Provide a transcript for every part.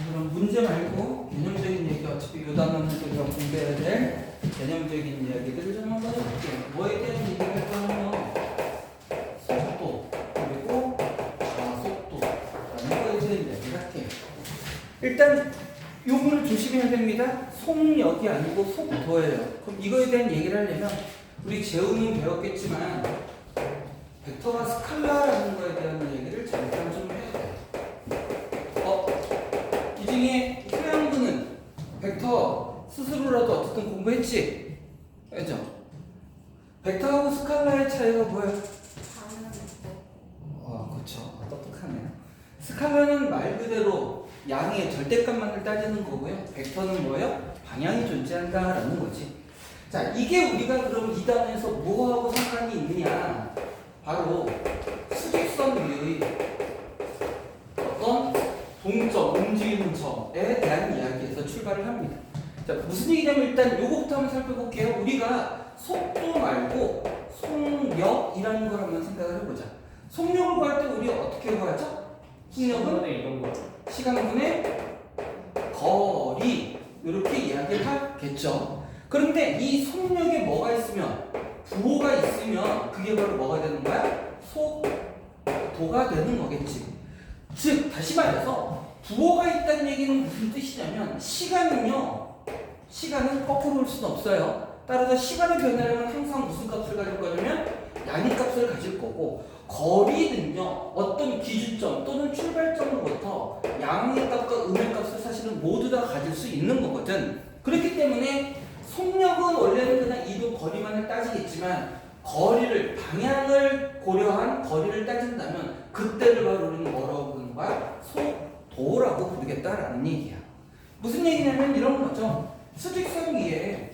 그럼 문제 말고 개념적인 얘기 어차피 요 단어는 우리가 공부해야 될 개념적인 이야기들을 좀 한번 해볼게요. 뭐에 대한 얘기를 할 거냐면 속도 그리고 가속도라는 거에 대한 이야기를 할게요. 일단 요거를 조심해야 됩니다. 속력이 아니고 속도예요. 그럼 이거에 대한 얘기를 하려면 우리 재훈이 배웠겠지만 벡터와 스칼라라는 거에 대한 얘기를 잠깐 좀 해야 돼요. 이 중에 소양분은 벡터 스스로라도 어쨌든 공부했지? 그죠? 벡터하고 스칼라의 차이가 뭐예요? 그쵸. 똑똑하네요. 스칼라는 말 그대로 양의 절대값만을 따지는 거고요. 벡터는 뭐예요? 방향이 존재한다라는 거지. 자, 이게 우리가 그럼 이 단어에서 뭐하고 상관이 있느냐? 바로 수직선 위의 어떤 동점, 움직이는 점에 대한 이야기에서 출발을 합니다. 자, 무슨 얘기냐면 일단 요거부터 한번 살펴볼게요. 우리가 속도 말고 속력이라는 걸 한번 생각을 해보자. 속력을 구할 때 우리 어떻게 구하죠? 속력은 이런 거. 시간분의 거리 이렇게 이야기를 하겠죠. 그런데 이 속력에 뭐가 있으면 부호가 있으면 그게 바로 뭐가 되는 거야? 속도가 되는 거겠지. 즉 다시 말해서 부호가 있다는 얘기는 무슨 뜻이냐면 시간은 거꾸로 올 수는 없어요. 따라서 시간의 변화량은 항상 무슨 값을 가질 거냐면 양의 값을 가질 거고, 거리는요 어떤 기준점 또는 출발점으로부터 양의 값과 음의 값을 사실은 모두 다 가질 수 있는 거거든. 그렇기 때문에 속력은 원래는 그냥 이동 거리만을 따지겠지만 거리를 방향을 고려한 거리를 따진다면 그때를 바로 우리는 뭐라고 부르는 거야? 속도라고 부르겠다라는 얘기야. 무슨 얘기냐면 이런 거죠. 수직선 위에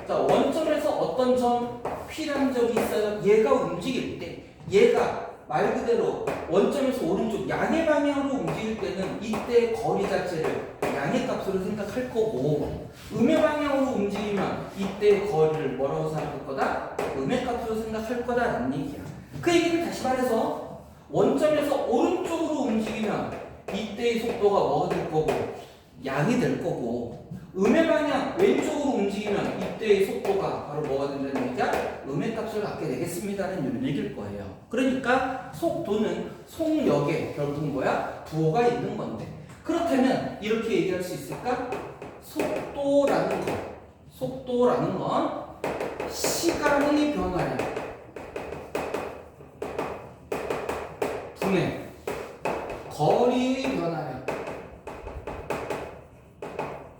자, 원점에서 어떤 점 P라는 점이 있어요. 얘가 움직일 때 얘가 말 그대로 원점에서 오른쪽 양의 방향으로 움직일 때는 이때 거리 자체를 양의 값으로 생각할 거고, 음의 방향으로 움직이면 이때 거리를 뭐라고 생각할 거다? 음의 값으로 생각할 거다라는 얘기야. 그 얘기를 다시 말해서 원점에서 오른쪽으로 움직이면 이때의 속도가 뭐가 될 거고? 양이 될 거고, 음의 방향 왼쪽으로 움직이면 이때의 속도가 바로 뭐가 된다는 얘기야? 음의 값을 갖게 되겠습니다라는 이런 얘기일 거예요. 그러니까 속도는 속력에 결국은 뭐야? 부호가 있는 건데, 그렇다면 이렇게 얘기할 수 있을까? 속도라는 건 시간의 변화량 분의 거리의 변화량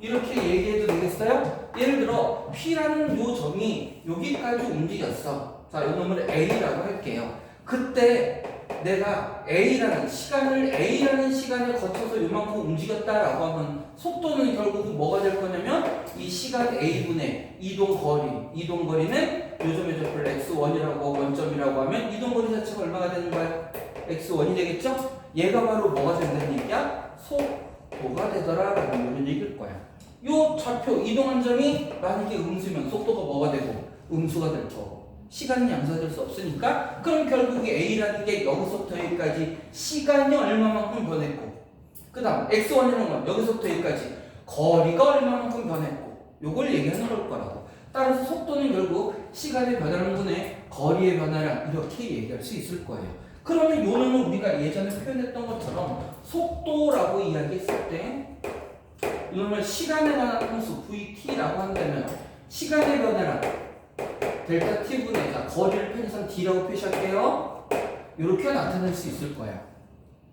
이렇게 얘기해도 되겠어요? 예를 들어 P라는 요 점이 여기까지 움직였어. 자, 이 놈을 A라고 할게요. 그때 내가 A라는 시간에 거쳐서 요만큼 움직였다라고 하면 속도는 결국은 뭐가 될 거냐면 이 시간 A분의 이동거리는 요점 x1이라고 원점이라고 하면 이동거리 자체가 얼마가 되는 거야? x1이 되겠죠? 얘가 바로 뭐가 된다는 얘기야? 속도가 되더라라는 이런 얘기일 거야. 요 좌표 이동한 점이 만약에 음수면 속도가 뭐가 되고? 음수가 될 거고. 시간은 양수될 수 없으니까 그럼 결국에 A라는 게 여기서부터 여기까지 시간이 얼마만큼 변했고, 그 다음 X1이라는 건 여기서부터 여기까지 거리가 얼마만큼 변했고, 요걸 얘기하는 걸 거라고. 따라서 속도는 결국 시간의 변화량분의 거리의 변화량 이렇게 얘기할 수 있을 거예요. 그러면 요 놈은 우리가 예전에 표현했던 것처럼 속도라고 이야기했을 때 이 놈을 시간에 관한 함수 VT라고 한다면 시간의 변화량 델타 t분의 거리를 편의상 d라고 표시할게요. 이렇게 나타낼 수 있을 거야.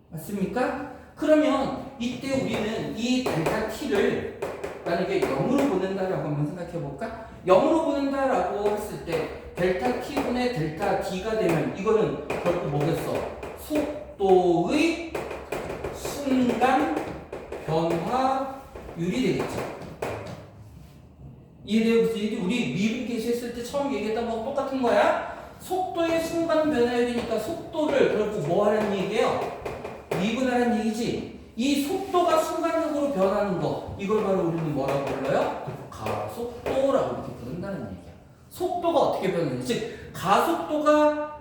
맞습니까? 그러면 이때 우리는 이 델타 t를 만약에 0으로 보낸다라고 한번 생각해 볼까? 0으로 보낸다라고 했을 때 델타 t분의 델타 d가 되면 이거는 결국 뭐겠어? 속도의 순간 변화율이 되겠죠. 이해돼요? 우리 미분 계시했을 때 처음 얘기했던 거랑 똑같은 거야. 속도의 순간 변화율이니까 속도를 결국 뭐 하는 얘기예요? 미분하는 얘기지. 이 속도가 순간적으로 변하는 거, 이걸 바로 우리는 뭐라고 불러요? 가속도라고 이렇게 부른다는 얘기야. 속도가 어떻게 변하는지, 즉 가속도가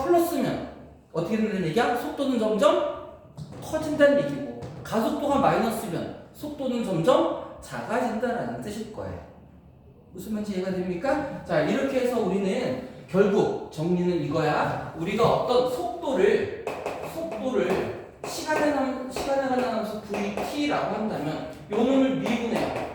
플러스면 어떻게 된다는 얘기야? 속도는 점점 커진다는 얘기고, 가속도가 마이너스면 속도는 점점 작아진다라는 뜻일 거예요. 무슨 말인지 이해가 됩니까? 자, 이렇게 해서 우리는 결국 정리는 이거야. 우리가 어떤 속도를 시간에 관한하면서 VT라고 한다면 요 놈을 미분해요.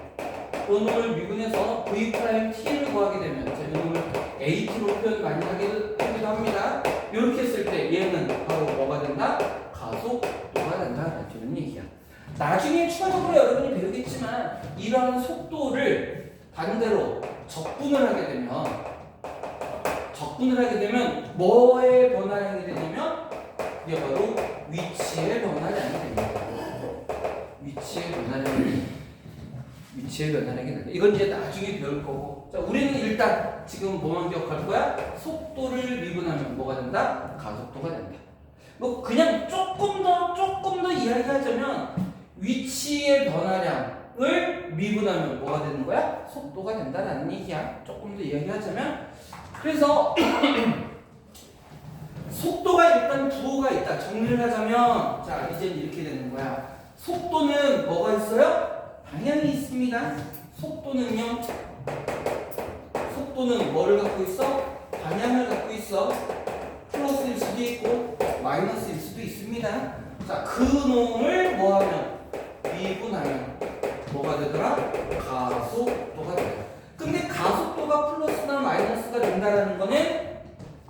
요 놈을 미분해서 V 프라임 T를 구하게 되면 요 놈을 AT로 표현 많이 하기도 합니다. 이렇게 했을 때 얘는 바로 뭐가 된다? 가속도가 된다라는 얘기야. 나중에 추가적으로 여러분이 배우겠지만 이러한 속도를 반대로 적분을 하게 되면 뭐의 변화량이 되냐면 이게 바로 위치의 변화량이 됩니다. 위치의 변화량이 된다. 이건 이제 나중에 배울 거고. 자, 우리는 일단 지금 뭐만 기억할 거야? 속도를 미분하면 뭐가 된다? 가속도가 된다. 뭐 그냥 조금 더 이야기하자면 위치의 변화량을 미분하면 뭐가 되는 거야? 속도가 된다라는 얘기야. 조금 더 이야기하자면 그래서 속도가 일단 부호가 있다. 정리를 하자면 자 이제 이렇게 되는 거야. 속도는 뭐가 있어요? 방향이 있습니다. 속도는 뭐를 갖고 있어? 방향을 갖고 있어. 플러스일 수도 있고 마이너스일 수도 있습니다. 자, 그 놈을 뭐하면? 미분하면 뭐가 되더라? 가속도가 되더라. 근데 가속도가 플러스나 마이너스가 된다는 거는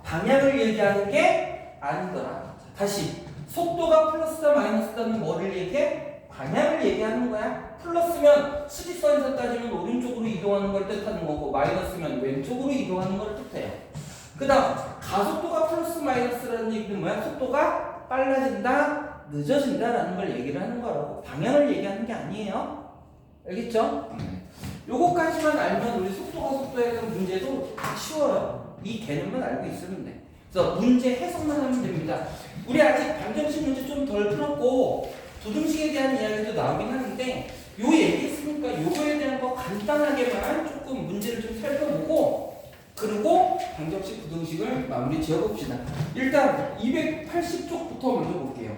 방향을 얘기하는 게 아니더라. 자, 다시 속도가 플러스나 마이너스다는 뭐를 얘기해? 방향을 얘기하는 거야. 플러스면 수직선에서 따지면 오른쪽으로 이동하는 걸 뜻하는 거고 마이너스면 왼쪽으로 이동하는 걸 뜻해요. 그 다음 가속도가 플러스 마이너스라는 얘기는 뭐야? 속도가 빨라진다, 늦어진다라는 걸 얘기를 하는 거라고. 방향을 얘기하는 게 아니에요. 알겠죠? 요거까지만 알면 우리 속도에 대한 문제도 다 쉬워요. 이 개념만 알고 있으면 돼. 그래서 문제 해석만 하면 됩니다. 우리 아직 방정식 문제 좀 덜 풀었고 부등식에 대한 이야기도 나오긴 하는데 요 얘기했으니까 요거에 대한 거 간단하게만 조금 문제를 좀 살펴보고 그리고 방정식 부등식을 마무리 지어봅시다. 일단 280쪽부터 먼저 볼게요.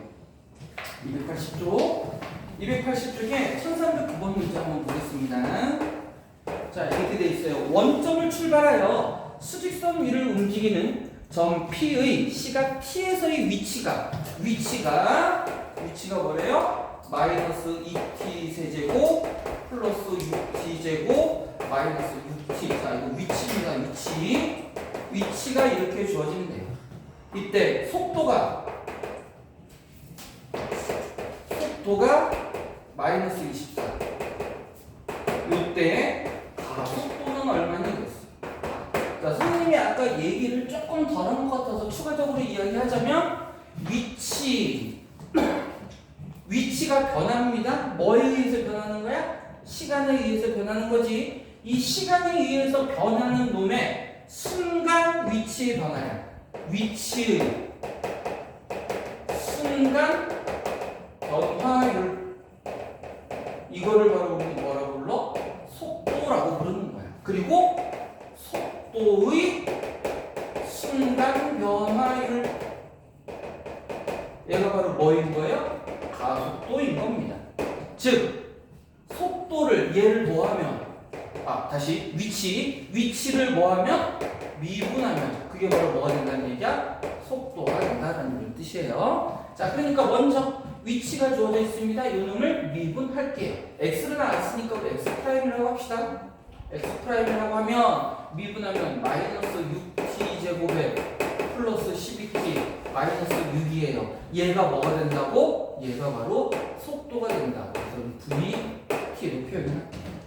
280쪽에 1309번 문제 한번 보겠습니다. 자, 이렇게 돼 있어요. 원점을 출발하여 수직선 위를 움직이는 점 P의 시각 T에서의 위치가 뭐래요? 마이너스 2t 세제곱 플러스 6t 제곱 마이너스 6t. 자, 이거 위치입니다. 위치가 이렇게 주어지면 돼요. 이때 속도가 마이너스 24. 이때 가속도는 얼마냐? 자, 선생님이 아까 얘기를 조금 덜 한 것 같아서 추가적으로 이야기하자면 위치가 변합니다. 뭐에 의해서 변하는 거야? 시간에 의해서 변하는 거지. 이 시간에 의해서 변하는 놈의 순간 위치의 변화량. 위치의 순간 변화율. 이거를 바로 우리 뭐라고 불러? 속도라고 부르는 거야. 그리고 속도의 순간 변화율. 얘가 바로 뭐인 거예요? 가속도인 겁니다. 즉 속도를 얘를 뭐하면 다시 위치를 뭐하면 미분하면 그게 바로 뭐가 된다는 얘기야? 속도가 된다는 뜻이에요. 자, 그러니까 먼저 위치가 주어져 있습니다. 이 놈을 미분할게요. x를 나왔으니까 우리 x'이라고 합시다. x'이라고 하면 미분하면 마이너스 6t 제곱에 플러스 12t 마이너스 6이에요. 얘가 뭐가 된다고? 얘가 바로 속도가 된다. 그래서 VT로 표현할게요.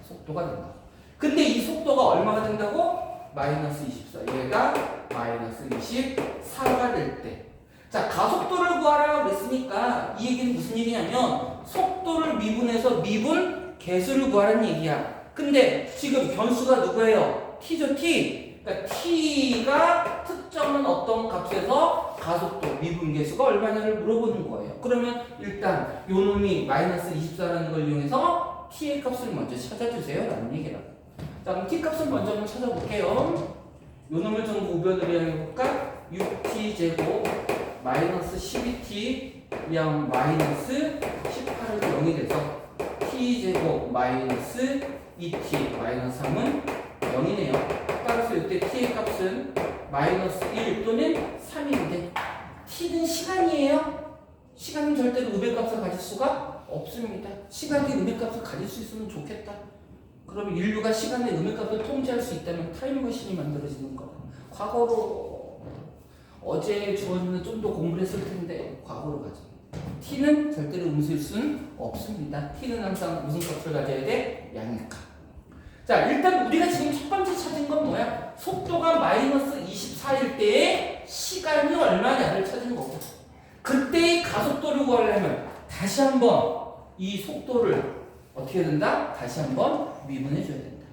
속도가 된다. 근데 이 속도가 얼마가 된다고? 마이너스 24. 얘가 마이너스 24가 될 때. 자, 가속도를 구하라 그랬으니까 이 얘기는 무슨 얘기냐면 속도를 미분해서 미분 개수를 구하라는 얘기야. 근데 지금 변수가 누구예요? t죠, t. 그러니까 t가 특정한 어떤 값에서 가속도 미분 개수가 얼마냐를 물어보는 거예요. 그러면 일단 요 놈이 마이너스 24라는 걸 이용해서 t의 값을 먼저 찾아주세요 라는 얘기라고. 자, 그럼 t 값을 먼저 한번 찾아볼게요. 요 놈을 좀 우변으로 해볼까? 6t 제곱 마이너스 12t 양 마이너스 18을 0이 돼서 t제곱 마이너스 2t 마이너스 3은 0이네요. 따라서 이때 t의 값은 마이너스 1 또는 3인데 t는 시간이에요. 시간은 절대로 음의 값을 가질 수가 없습니다. 시간이 음의 값을 가질 수 있으면 좋겠다. 그러면 인류가 시간의 음의 값을 통제할 수 있다면 타임머신이 만들어지는 거다. 과거로 어제 주어지는 좀 더 공부를 했을 텐데 과거로 가자. t는 절대로 음수일 수는 없습니다. t는 항상 무슨 값을 가져야 돼? 양의 값. 자, 일단 우리가 지금 첫 번째 찾은 건 뭐야? 속도가 마이너스 24일 때의 시간이 얼마냐를 찾은 거고, 그때의 가속도를 구하려면 다시 한번 이 속도를 어떻게 해야 된다? 다시 한번 미분해 줘야 된다.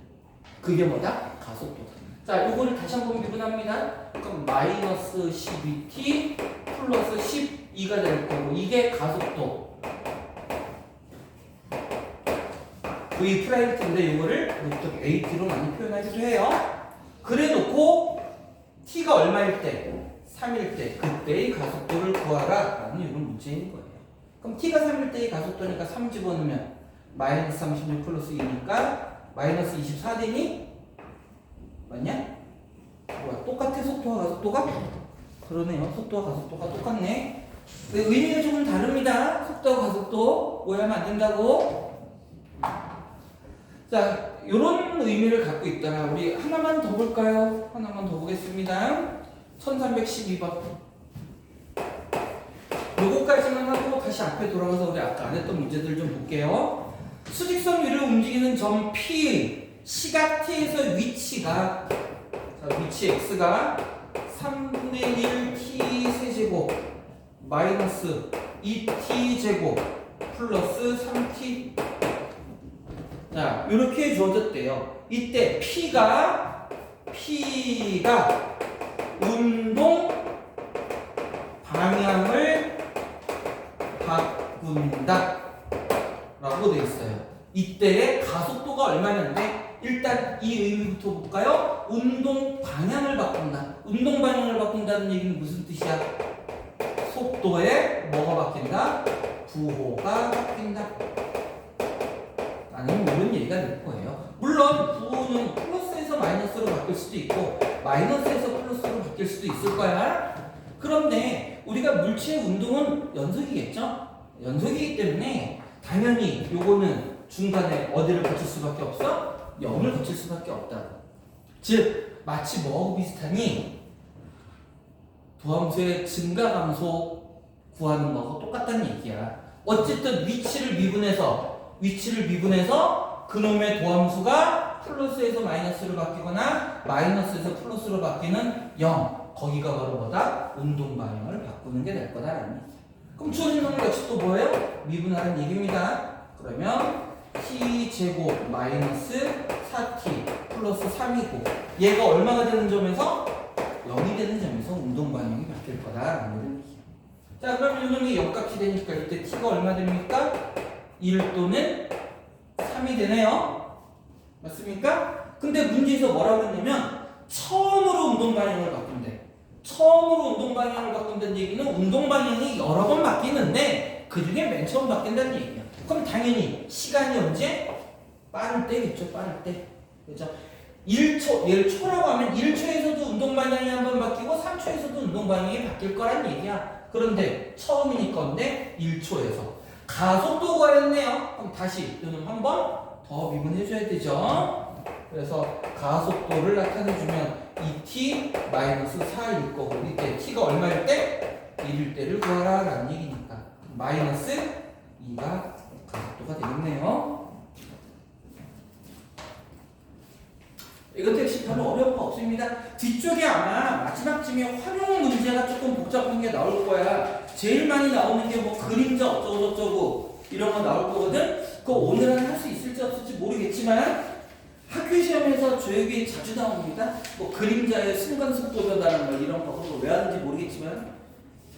그게 뭐다? 가속도다. 자, 요거를 다시 한번 미분합니다. 그럼 마이너스 12t 플러스 12가 될 거고, 이게 가속도 V 프라임인데 이거를 목적 AT로 많이 표현하기도 해요. 그래 놓고 T가 얼마일 때? 3일 때 그때의 가속도를 구하라 라는 이런 문제인 거예요. 그럼 T가 3일 때의 가속도니까 3 집어넣으면 마이너스 36 플러스 2니까 마이너스 24 되니? 맞냐? 뭐야, 똑같아 속도와 가속도가? 그러네요. 속도와 가속도가 똑같네. 근데 의미가 조금 다릅니다. 속도와 가속도 오해하면 안 된다고. 자, 요런 의미를 갖고 있다. 우리 하나만 더 볼까요? 하나만 더 보겠습니다. 1312번. 요거까지만 하고 다시 앞에 돌아가서 우리 아까 안 했던 문제들 좀 볼게요. 수직선 위를 움직이는 점 P, 시각 T에서 위치가, 자, 위치 X가 3분의 1 T 세제곱 마이너스 2T 제곱 플러스 3T. 자, 이렇게 주어졌대요. 이때 P가 운동 방향을 바꾼다 라고 되어 있어요. 이때의 가속도가 얼마냐인데, 일단 이 의미부터 볼까요? 운동 방향을 바꾼다. 운동 방향을 바꾼다는 얘기는 무슨 뜻이야? 속도에 뭐가 바뀐다? 부호가 바뀐다 라는 이런 얘기가 될 거예요. 물론 부호는 플러스에서 마이너스로 바뀔 수도 있고 마이너스에서 플러스로 바뀔 수도 있을 거야. 그런데 우리가 물체의 운동은 연속이겠죠? 연속이기 때문에 당연히 요거는 중간에 어디를 거칠 수밖에 없어? 0을 거칠 수밖에 없다고. 즉 마치 뭐하고 비슷하니? 도함수의 증가 감소 구하는 거하고 똑같다는 얘기야. 어쨌든 위치를 미분해서 그놈의 도함수가 플러스에서 마이너스로 바뀌거나 마이너스에서 플러스로 바뀌는 0, 거기가 바로 뭐다? 운동 방향을 바꾸는 게 될 거다라는 얘기야. 그럼 주어진 놈 역시 또 뭐예요? 미분하는 얘기입니다. 그러면 t제곱 마이너스 4t 플러스 3이고 얘가 얼마가 되는 점에서 0이 되는 점에서 운동 방향이 바뀔 거다라는 얘기야. 자, 그럼 이놈이 역값이 되니까 이때 t가 얼마 됩니까? 1 또는 3이 되네요. 맞습니까? 근데 문제에서 뭐라고 했냐면 처음으로 운동 방향을 바꾼대. 처음으로 운동 방향을 바꾼다는 얘기는 운동 방향이 여러 번 바뀌는데 그 중에 맨 처음 바뀐다는 얘기야. 그럼 당연히 시간이 언제? 빠를 때겠죠. 빠를 때. 그렇죠? 1초, 얘를 초라고 하면 1초에서도 운동 방향이 한번 바뀌고 3초에서도 운동 방향이 바뀔 거란 얘기야. 그런데 처음이니까 근데 1초에서 가속도 구하였네요. 그럼 다시 이놈 한번 더 미분해줘야 되죠. 그래서 가속도를 나타내주면 2t 마이너스 4일 거고 이때 t가 얼마일 때? 1일 때를 구하라 라는 얘기니까 마이너스 2가 가속도가 되겠네요. 이것도 역시 별로 어려운 거 없습니다. 뒤쪽에 아마 마지막쯤에 활용 문제가 조금 복잡한 게 나올 거야. 제일 많이 나오는 게 뭐 그림자 어쩌고저쩌고 이런 거 나올 거거든. 그거 오늘 안에 할 수 있을지 없을지 모르겠지만 학교 시험에서 교육이 자주 나옵니다. 뭐 그림자의 순간 속도 변화라는 거 이런 거 그거 왜 하는지 모르겠지만,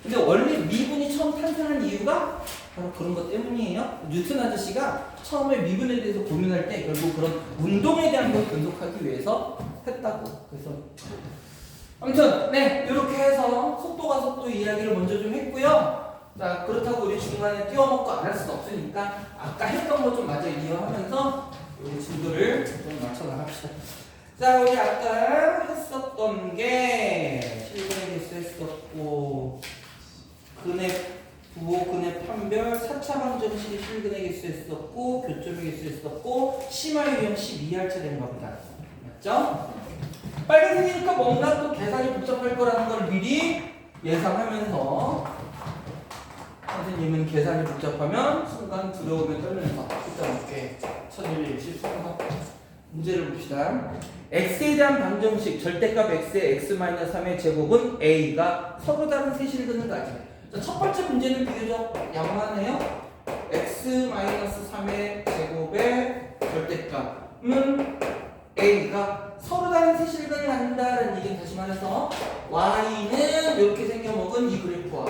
근데 원래 미분이 처음 탄생한 이유가 바로 그런 것 때문이에요. 뉴턴 아저씨가 처음에 미분에 대해서 고민할 때 결국 그런 운동에 대한 걸 분석하기 위해서 했다고. 그래서 아무튼 네, 이렇게 해서 속도 가속도 이야기를 먼저 좀 했고요. 자, 그렇다고 우리 중간에 띄워먹고 안 할 수는 없으니까 아까 했던 거 좀 마저 이어하면서 우리 진도를 좀 맞춰 나갑시다. 자, 우리 아까 했었던 게 실근의 개수 했었고 근의 부호, 근의 판별, 4차 방정식이 실근의 개수 했었고 교점의 개수 했었고 심화 유형 12할차 된 겁니다. 맞죠? 빨간색이니까 뭔가 또 계산이 복잡할 거라는 걸 미리 예상하면서 선생님은 계산이 복잡하면 순간 두려움에 떨면서 숫자 높게 천일일씩 수능하고 문제를 봅시다. x에 대한 방정식 절대값 x의 x-3의 제곱은 a가 서로 다른 세 실근을 가지네. 첫 번째 문제는 비교적 양호하네요. x-3의 제곱의 절대값은 a가 서로 다른 세 실근을 갖는다는 얘기는 다시 말해서 y는 이렇게 생겨먹은 이 그래프와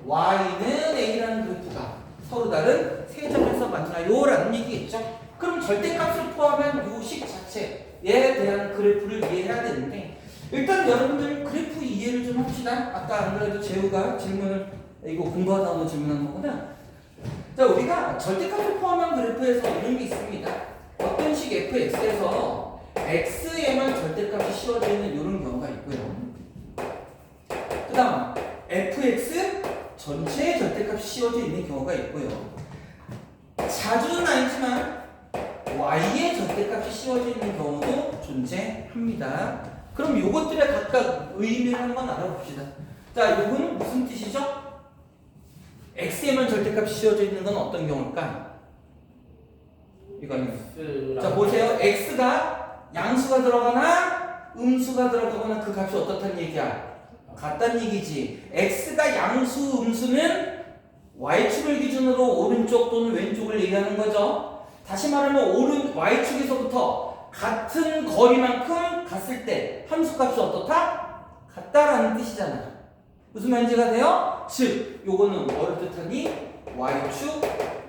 y는 a라는 그래프가 서로 다른 세 점에서 만나요 라는 얘기겠죠. 그럼 절대값을 포함한 요 식 자체에 대한 그래프를 이해해야 되는데 일단 여러분들 그래프 이해를 좀 합시다. 아까 안 그래도 재우가 질문을 이거 공부하다 오는 질문한 거구나. 자, 우리가 절대값을 포함한 그래프에서 이런 게 있습니다. 어떤 식 fx에서 x에만 절대값이 씌워져 있는 이런 경우가 있고요. 그 다음 fx 전체의 절대값이 씌워져 있는 경우가 있고요. 자주는 아니지만 y의 절대값이 씌워져 있는 경우도 존재합니다. 그럼 요것들의 각각 의미를 한번 알아봅시다. 자, 요거는 무슨 뜻이죠? x에만 절대값이 씌워져 있는 건 어떤 경우일까? 이거는 자, 보세요. x가 양수가 들어가나 음수가 들어가거나 그 값이 어떻다는 얘기야? 같다는 얘기지. x가 양수, 음수는 y축을 기준으로 오른쪽 또는 왼쪽을 얘기하는 거죠. 다시 말하면 y축에서부터 같은 거리만큼 갔을 때 함수값이 어떻다? 같다라는 뜻이잖아. 무슨 말인지가 돼요? 즉, 요거는 뭐를 뜻하니? y축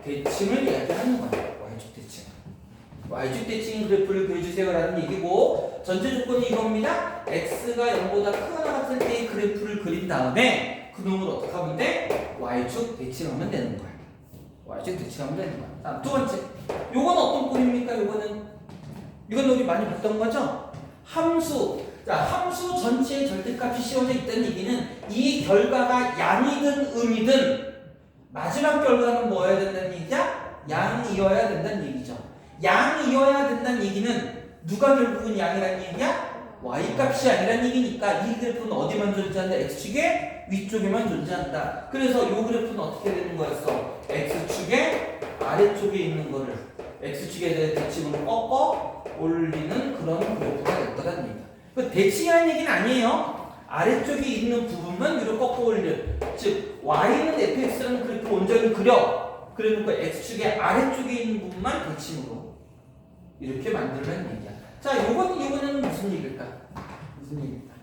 대칭을 이야기하는 거야. y축 대칭. y축 대칭 그래프를 그려주세요라는 얘기고 전제 조건이 이겁니다. x가 0보다 크거나 같을 때의 그래프를 그린 다음에 그놈을 어떻게 하면 돼? y축 대칭하면 되는 거야. y축 대칭하면 되는 거야. 다음 두 번째. 요건 어떤 꼴입니까? 이건 우리 많이 봤던 거죠? 함수. 자, 함수 전체의 절대값이 씌워져 있다는 얘기는 이 결과가 양이든 음이든 마지막 결과는 뭐여야 된다는 얘기야? 양이어야 된다는 얘기죠. 양이어야 된다는 얘기는 누가 결국은 양이라는 얘기야? y값이 아니라는 얘기니까 이 그래프는 어디만 존재한다? x축의 위쪽에만 존재한다. 그래서 이 그래프는 어떻게 되는 거였어? x축의 아래쪽에 있는 거를 x축에 대해 대칭으로 꺾어 올리는 그런 그래프가 될 거라는 얘기야. 그 대칭이라는 얘기는 아니에요. 아래쪽에 있는 부분만 위로 꺾어 올려. 즉 y는 fx라는 그래프 온전히 그려. 그래놓고 x축의 아래쪽에 있는 부분만 대칭으로 이렇게 만들라는 얘기야. 자, 요거는 무슨 얘기일까? 무슨 얘기일까?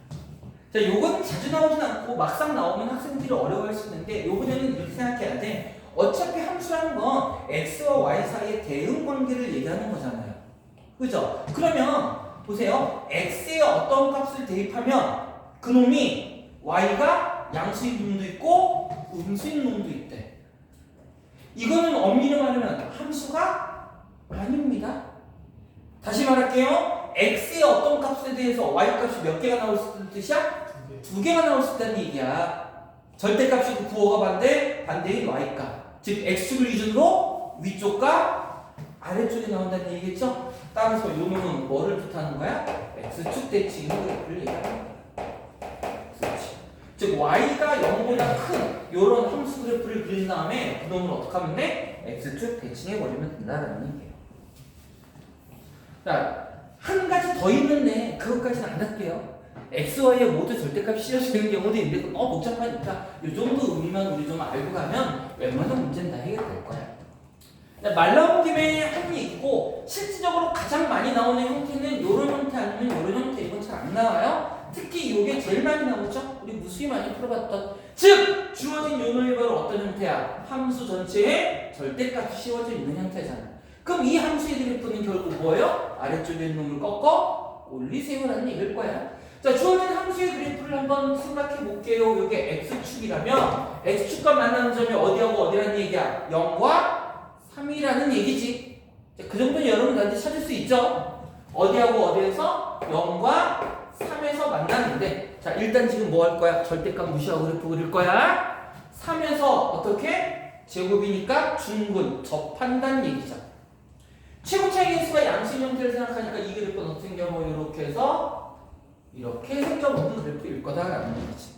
자, 요거는 자주 나오진 않고 막상 나오면 학생들이 어려워할 수 있는데 요번에는 이렇게 생각해야 돼. 어차피 함수라는 건 x와 y 사이의 대응 관계를 얘기하는 거잖아요. 그죠? 그러면 보세요. x에 어떤 값을 대입하면 그놈이 y가 양수인 놈도 있고 음수인 놈도 있대. 이거는 엄밀히 말하면 함수가 아닙니다. 다시 말할게요. x의 어떤 값에 대해서 y값이 몇 개가 나올 수 있다는 뜻이야? 두 개가 나올 수 있다는 얘기야. 절대값이 그 부호가 반대인 y값. 즉 x축을 기준으로 위쪽과 아래쪽에 나온다는 얘기겠죠? 따라서 요 놈은 뭐를 뜻하는 거야? x축 대칭 그래프를 얘기하는 거야. x축. 즉 y가 0보다 큰 요런 함수 그래프를 그린 다음에 그 놈을 어떻게 하면 돼? x축 대칭해 버리면 된다라는 얘기예요. 자, 한 가지 더 있는데 그것까지는 안 할게요. x, y의 모두 절대값이 씌워지는 경우도 있는데 너무 복잡하니까 이 정도 의미만 우리 좀 알고 가면 웬만한 문제는 다 해결될 거야. 말 나온 김에 한 얘기고 실질적으로 가장 많이 나오는 형태는 이런 형태 아니면 이런 형태. 이건 잘 안 나와요. 특히 이게 제일 많이 나오죠. 우리 무수히 많이 풀어봤던. 즉 주어진 요놈이 바로 어떤 형태야? 함수 전체에 절대값이 씌워져 있는 형태잖아. 그럼 이 함수의 그래프는 결국 뭐예요? 아래쪽에 있는 놈을 꺾어 올리세요라는 얘기일 거야. 자, 자, 주어진 함수의 그래프를 한번 생각해 볼게요. 이게 x축이라면 x축과 만나는 점이 어디하고 어디라는 얘기야? 0과 3이라는 얘기지. 자, 그 정도는 여러분 다들 찾을 수 있죠? 어디하고 어디에서 0과 3에서 만나는데, 자, 일단 지금 뭐 할 거야? 절대값 무시하고 그래프 그릴 거야. 3에서 어떻게? 제곱이니까 중근, 접한다는 얘기죠. 최고 차이의 수가 양심 형태를 생각하니까 이 그래프는 어떻게 생겨? 이렇게 해서 이렇게 생겨먹는 그래프일 거다라는 얘기지.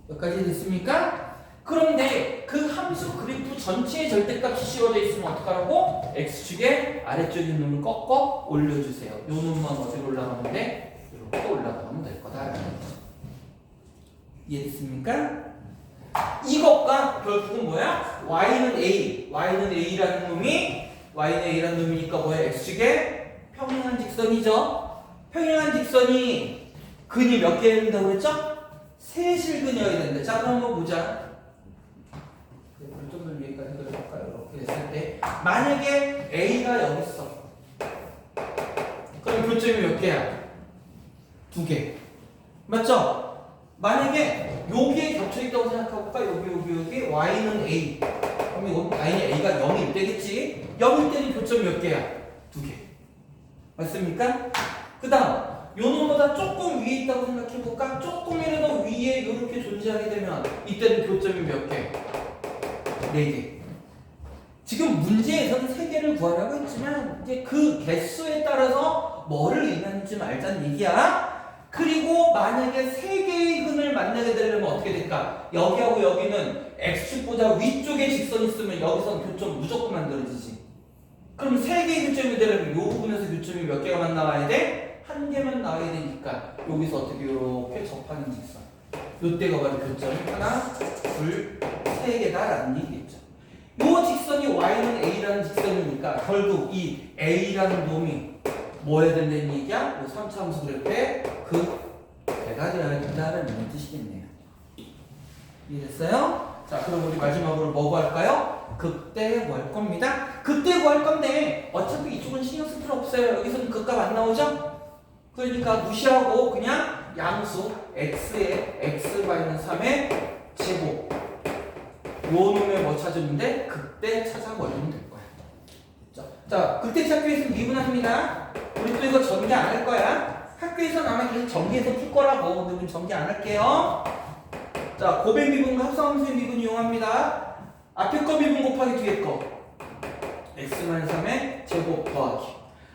여기까지 됐습니까? 그런데 그 함수 그래프 전체의 절대값이 씌워져 있으면 어떡하라고? x축의 아래쪽에 있는 놈을 꺾어 올려주세요. 요 놈만 어디로 올라가면 돼? 이렇게 올라가면 될 거다라는 얘기죠. 이해됐습니까? 이것과 결국은 뭐야? y는 a라는 놈이니까 뭐야? x축의 평행한 직선이죠. 평행한 직선이 근이 몇 개여야 된다고 그랬죠? 세실근이어야 된다. 자, 그럼 한번 보자. 좀 더 위에까지 그려볼까요? 이렇게 됐을 때 만약에 A가 여기 있어. 그럼 교점이 몇 개야? 2개. 맞죠? 만약에 여기에 겹쳐있다고 생각해볼까? 여기 Y는 A. 그럼 이거 Y는 A가 0일 때겠지? 0일 때는 교점이 몇 개야? 2개. 맞습니까? 그 다음 요 놈보다 조금 위에 있다고 생각해볼까? 조금이라도 위에 이렇게 존재하게 되면 이때는 교점이 몇 개? 4개. 지금 문제에서는 3개를 구하라고 했지만 이제 그 개수에 따라서 뭐를 의미하는지 알자는 얘기야. 그리고 만약에 3개의 근을 만나게 되려면 어떻게 될까? 여기하고 여기는 x축보다 위쪽에 직선이 있으면 여기서는 교점 무조건 만들어지지. 그럼 3개의 교점이 되려면 이 부분에서 교점이 몇 개가 나와야 돼? 1개만 나와야 되니까 여기서 어떻게 이렇게 접하는 직선. 이때가 바로 교점이 하나, 둘, 3개다라는 얘기겠죠. 이 직선이 y는 a라는 직선이니까 결국 이 a라는 놈이 뭐 해야 된다는 얘기야? 이 3차 함수 그래프의 배가 되어야 된다는 뜻이겠네요. 이해됐어요? 자, 그럼 우리 마지막으로 뭐 구할까요? 극대 구할 겁니다. 극대 구할 건데 어차피 이쪽은 신경 쓸 필요 없어요. 여기서는 극값 안 나오죠? 그러니까 무시하고 그냥 양수 x의 x-3의 제곱 요 놈에 뭐 찾으는데 극대 찾아버리면 될 거야. 됐죠? 자, 극대 찾기 위해서는 미분합니다. 우리 또 이거 전개 안 할 거야. 학교에서는 아마 계속 전개해서 풀 거라고. 근데 우리 전개 안 할게요. 자, 고백 미분과 합성함수의 미분 이용합니다. 앞에 거 미분 곱하기 뒤에 거 x-3의 제곱 더하기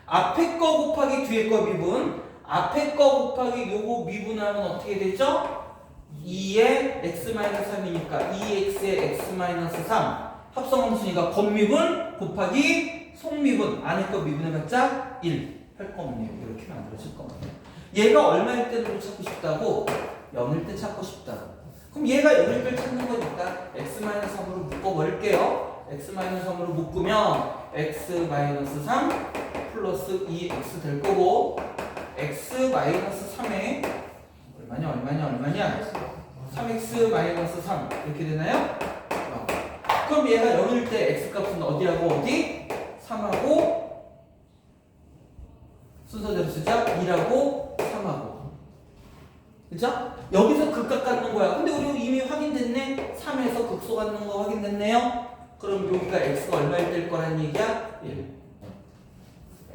앞에 거 곱하기 뒤에 거 미분 앞에 거 곱하기 요거 미분하면 어떻게 되죠? 2의 x-3이니까 2x의 x-3 합성함수니까 겉미분 곱하기 속미분 안에 거 미분해봤자 1 할 거 없네요. 이렇게 만들어질 겁니다. 얘가 얼마일 때로 찾고 싶다고? 0일 때 찾고 싶다고. 그럼 얘가 0일 때 찾는 거니까 x-3으로 묶어버릴게요. x-3으로 묶으면 x-3 플러스 2x 될 거고 x-3에 얼마냐 3x-3 이렇게 되나요? 그럼 얘가 0일 때 x값은 어디하고 어디? 3하고 순서대로 쓰자 2하고 3하고 그죠? 여기서 극값 갖는 거야. 근데 우리 이미 확인됐네. 3에서 극소 갖는 거 확인됐네요. 그럼 여기가 x가 얼마일 될 거란 얘기야? 1일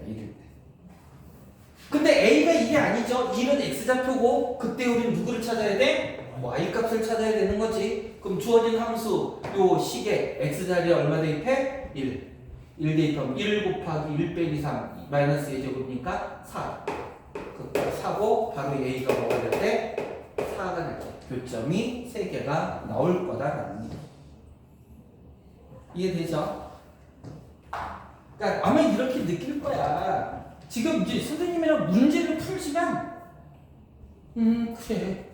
때. 근데 a가 1이 아니죠. 1은 x좌표고 그때 우리는 누구를 찾아야 돼? y값을 찾아야 되는 거지. 그럼 주어진 함수 요 식에 x자리에 얼마 대입해? 1 대입하면 1 곱하기 1 빼기 3 마이너스 a제곱이니까 4 4고 바로 a가 뭐가 될 때? 4가 될 때. 교점이 3개가 나올 거다라는 얘기. 이해되죠? 그러니까 아마 이렇게 느낄 거야. 지금 이제 선생님이랑 문제를 풀지만 그래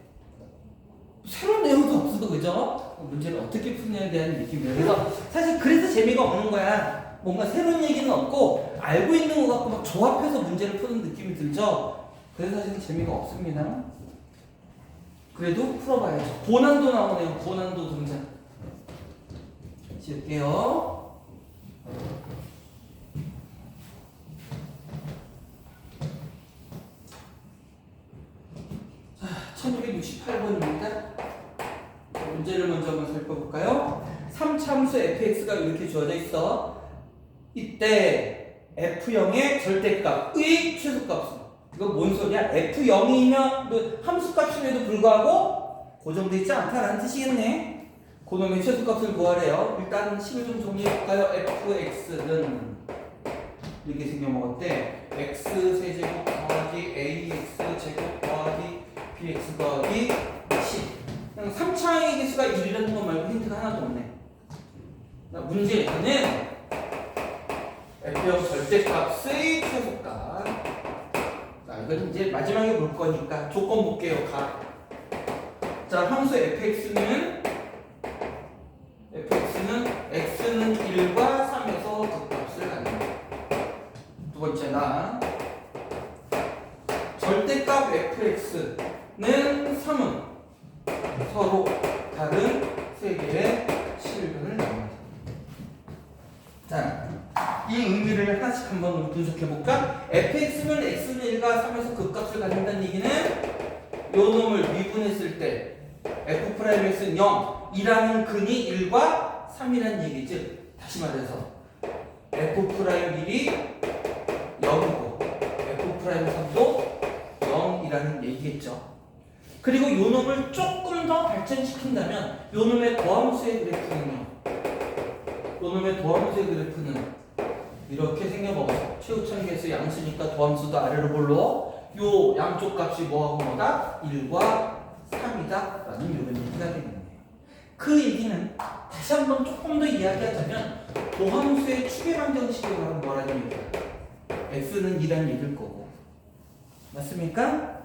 새로운 내용도 없어도 그죠? 문제를 어떻게 푸냐에 대한 느낌이에요. 그래서 사실 그래서 재미가 없는 거야. 뭔가 새로운 얘기는 없고 알고 있는 것 같고 막 조합해서 문제를 푸는 느낌이 들죠? 그래서 사실 재미가 없습니다. 그래도 풀어봐야죠. 고난도 나오네요. 고난도 등장. 지울게요. 28번입니다. 문제를 먼저 한번 살펴볼까요? 3차함수 fx가 이렇게 주어져 있어. 이때 f0의 절대값의 최소값은, 이거 뭔 소리야? f0이면 뭐 함수값임에도 불구하고 고정되어 있지 않다라는 뜻이겠네. 그놈의 최소값을 구하래요. 일단 식을 좀 정리해볼까요? fx는 이렇게 생겨먹었대. x 세제곱 더하기 ax 제곱 더하기 bx 더하기 10. 그냥 3차의 개수가 1이라는 것 말고 힌트가 하나도 없네. 문제는 f의 절대값의 최소값. 자, 이건 이제 마지막에 볼 거니까 조건 볼게요. 자, 함수 fx는 x는 1과 3에서 그 값을 갖는다. 두 번째나 절대값 fx는 3은 서로 다른 세 개의 실근을 나눕니다. 자, 이 의미를 하나씩 한번 분석해볼까? fx는 x는 1과 3에서 극값을 갖는다는 얘기는 요 놈을 미분했을 때 f'x는 0이라는 근이 1과 3이라는 얘기죠. 다시 말해서 f'1이 0이고 f'3도 0이라는 얘기겠죠. 그리고 요 놈을 조금 더 발전시킨다면 요 놈의 도함수의 그래프는요. 요 놈의 도함수의 그래프는 이렇게 생겨먹어서 최우천계수 양수니까 도함수도 아래로 볼로 요 양쪽 값이 뭐하고 뭐다? 1과 3이다 라는 이런 얘기가 되겠네요. 그 얘기는 다시 한번 조금 더 이야기하자면 도함수의 추계방정식으로 하면 뭐라는 얘기야? x는 2라는 얘기일 거고, 맞습니까?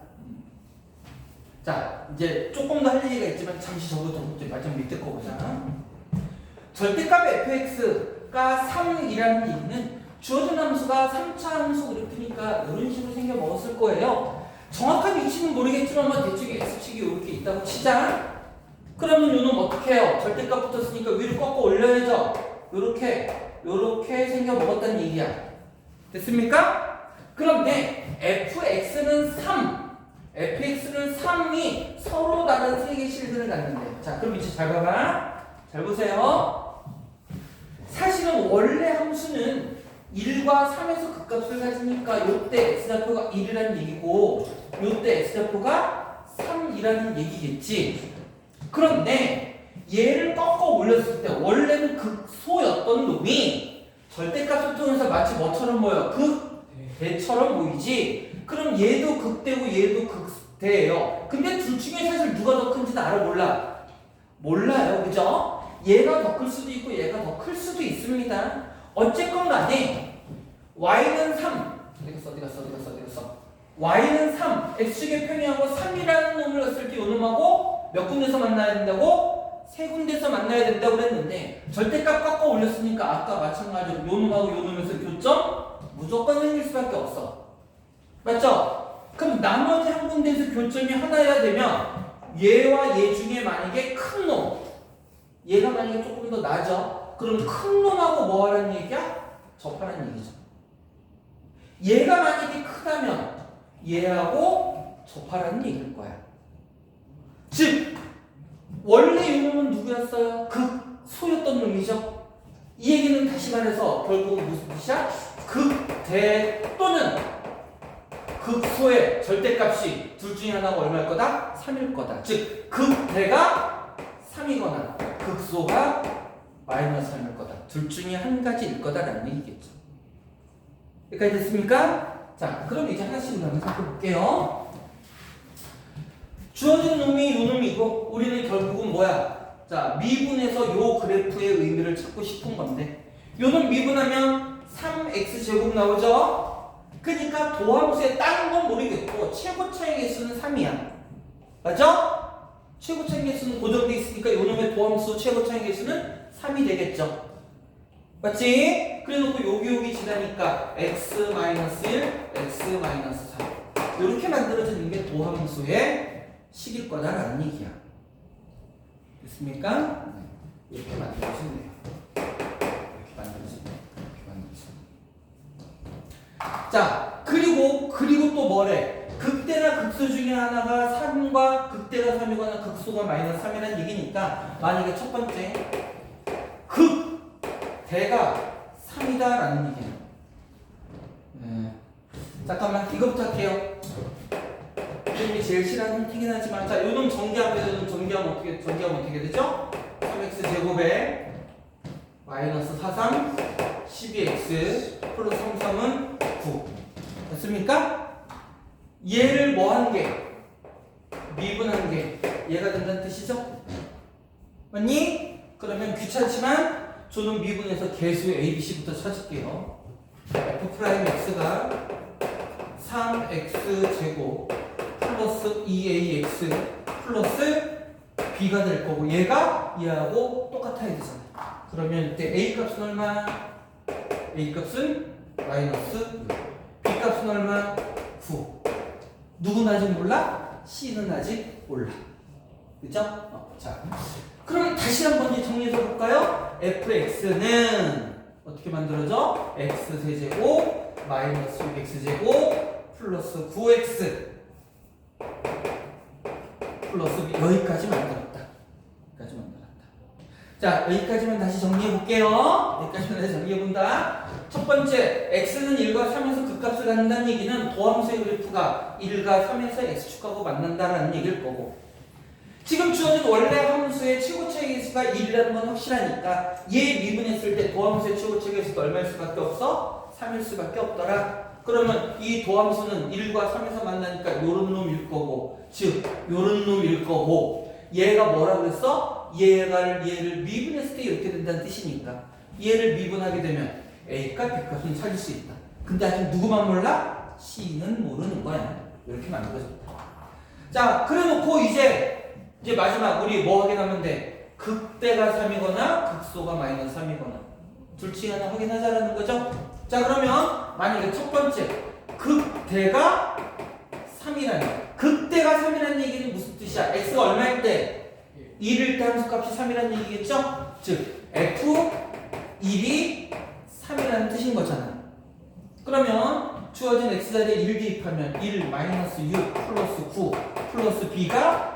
자, 이제 조금 더 할 얘기가 있지만 잠시 저부터 마지막 밑에 거 보자. 절대값 fx가 3이라는 얘기는 주어진 함수가 3차 함수 그래프니까 이런 식으로 생겨 먹었을 거예요. 정확한 위치는 모르겠지만 뭐 대충 x축이 이렇게 있다고 치자. 그러면 요놈 어떻게 해요? 절대값 붙었으니까 위로 꺾어 올려야죠. 요렇게 생겨 먹었다는 얘기야. 됐습니까? 그런데 fx는 3이 서로 다른 세 개의 실근을 갖는데, 자, 그럼 이제 잘 봐봐. 잘 보세요. 사실은 원래 함수는 1과 3에서 극값을 가지니까 요때 x좌표가 1이라는 얘기고 요때 x좌표가 3이라는 얘기겠지. 그런데 얘를 꺾어 올렸을 때 원래는 극소였던 놈이 절대값을 통해서 마치 뭐처럼 보여? 극대처럼 보이지. 그럼 얘도 극대고 얘도 극대예요. 근데 둘 중에 사실 누가 더 큰지는 알아 몰라? 몰라요. 그죠? 얘가 더 클 수도 있고 얘가 더 클 수도 있습니다. 어쨌건 간에 y는 3. 어디 갔어? y는 3. x축의 평행하고 3이라는 놈을 넣었을 때 요 놈하고 몇 군데서 만나야 된다고? 세 군데서 만나야 된다고 그랬는데 절대값 깎아 올렸으니까 아까 마찬가지로 요 놈하고 요 놈에서 교점 무조건 생길 수밖에 없어. 맞죠? 그럼 나머지 한 군데에서 교점이 하나여야 되면 얘와 얘 중에 만약에 큰 놈, 얘가 만약에 조금 더 낮아. 그럼 큰 놈하고 뭐 하라는 얘기야? 접하라는 얘기죠. 얘가 만약에 크다면 얘하고 접하라는 얘기일 거야. 즉 원래 이 놈은 누구였어요? 극소였던 놈이죠. 이 얘기는 다시 말해서 결국 무슨 뜻이야? 극대 또는 극소의 절대값이 둘 중에 하나가 얼마일 거다? 3일 거다. 즉 극대가 3이거나 극소가 마이너스 3일 거다. 둘 중에 한 가지일 거다라는 얘기겠죠. 여기까지 됐습니까? 자, 그럼 이제 하나씩 한번 살펴볼게요. 주어진 놈이 요 놈이고 우리는 결국은 뭐야? 자, 미분해서 요 그래프의 의미를 찾고 싶은 건데 요 놈 미분하면 3x제곱 나오죠? 그러니까 도함수의 다른 건 모르겠고 최고차의 개수는 3이야. 맞죠? 최고차의 개수는 고정되어 있으니까 요 놈의 도함수 최고차의 개수는 3이 되겠죠. 맞지? 그래놓고 여기 지나니까 x-1, x-3 이렇게 만들어지는 게 도함수의 식일 거다라는 얘기야. 됐습니까? 이렇게 만들어지네요. 이렇게 만들어지네요. 자, 그리고 또 뭐래? 극대나 극소 중에 하나가 3과 극대가 3이거나 극소가 마이너스 3이라는 얘기니까 만약에 첫 번째 극대가 3이다라는 얘기예요. 네. 잠깐만 이거부터 할게요. 이름이 제일 싫어하는 튀긴 하지만 자 요놈 전개하면 어떻게 되죠? 3x 제곱에 마이너스 43 12x 플러스 33은 9 됐습니까? 얘를 뭐 한 게? 미분한 게 얘가 된다는 뜻이죠? 맞니? 그러면 귀찮지만 저는 미분해서 개수 ABC부터 찾을게요. F'X가 3x 제곱 플러스 2ax 플러스 b가 될 거고 얘가 얘하고 똑같아야 되잖아. 그러면 이때 a 값은 얼마? a 값은 마이너스 b 값은 얼마? 9. 누구는 아직 몰라? c는 아직 몰라. 그죠? 자, 그럼 다시 한번 정리해서 볼까요? fx는 어떻게 만들어져? x 세제곱 마이너스 6x제곱 플러스 9x 플러스 b 여기까지 만들었다. 여기까지 만들었다. 자, 여기까지만 다시 정리해 볼게요. 여기까지만 다시 정리해 본다. 첫 번째, x는 1과 3에서 극값을 갖는다는 얘기는 도함수의 그래프가 1과 3에서 x축하고 만난다라는 얘기일 거고, 지금 주어진 원래 함수의 최고차의 개수가 1이라는 건 확실하니까 얘 미분했을 때 도함수의 최고차의 개수가 얼마일 수밖에 없어? 3일 수밖에 없더라. 그러면 이 도함수는 1과 3에서 만나니까 요런 놈일 거고, 즉 요런 놈일 거고, 얘가 뭐라 그랬어? 얘를 미분했을 때 이렇게 된다는 뜻이니까 얘를 미분하게 되면 A값, B값은 찾을 수 있다. 근데 아직 누구만 몰라? C는 모르는 거야. 이렇게 만들어졌다. 자, 그래놓고 이제 마지막 우리 뭐 확인하면 돼? 극대가 3이거나 극소가 마이너스 3이거나 둘 중에 하나 확인하자라는 거죠. 자, 그러면 만약에 첫 번째 극대가 3이라는 극대가 3이라는 얘기는 무슨 뜻이야? x가 얼마일 때? 1일 때 함수값이 3이라는 얘기겠죠? 즉 f1이 3이라는 뜻인 거잖아. 그러면 주어진 x자리에 1 대입하면 1 마이너스 6 플러스 9 플러스 b가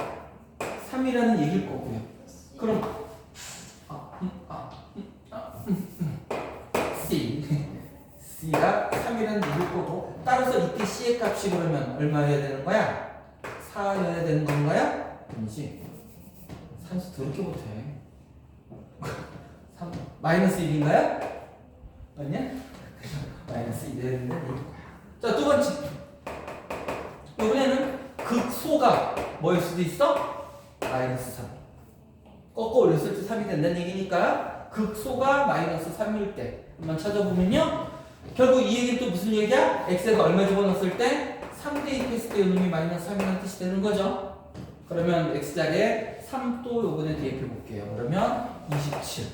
3이라는 얘기일 거고요. 그럼 C가 3이라는 얘기일 거고, 따라서 이때 C의 값이 그러면 얼마여야 되는 거야? 4여야 되는 건가요? 아니지. 산수 더럽게 못해. 마이너스 1인가요? 아니야? 마이너스 1이어야 되는 거야. 자, 두 번째. 이번에는 극소가 뭐일 수도 있어? 마이너스 3. 꺾어 올렸을 때 3이 된다는 얘기니까 극소가 마이너스 3일 때 한번 찾아보면요, 결국 이 얘기는 또 무슨 얘기야? x에다 얼마 집어넣었을 때 3 대입했을 때 이놈이 마이너스 3이라는 뜻이 되는 거죠. 그러면 x자리에 3 또 요번에 대입해 볼게요. 그러면 27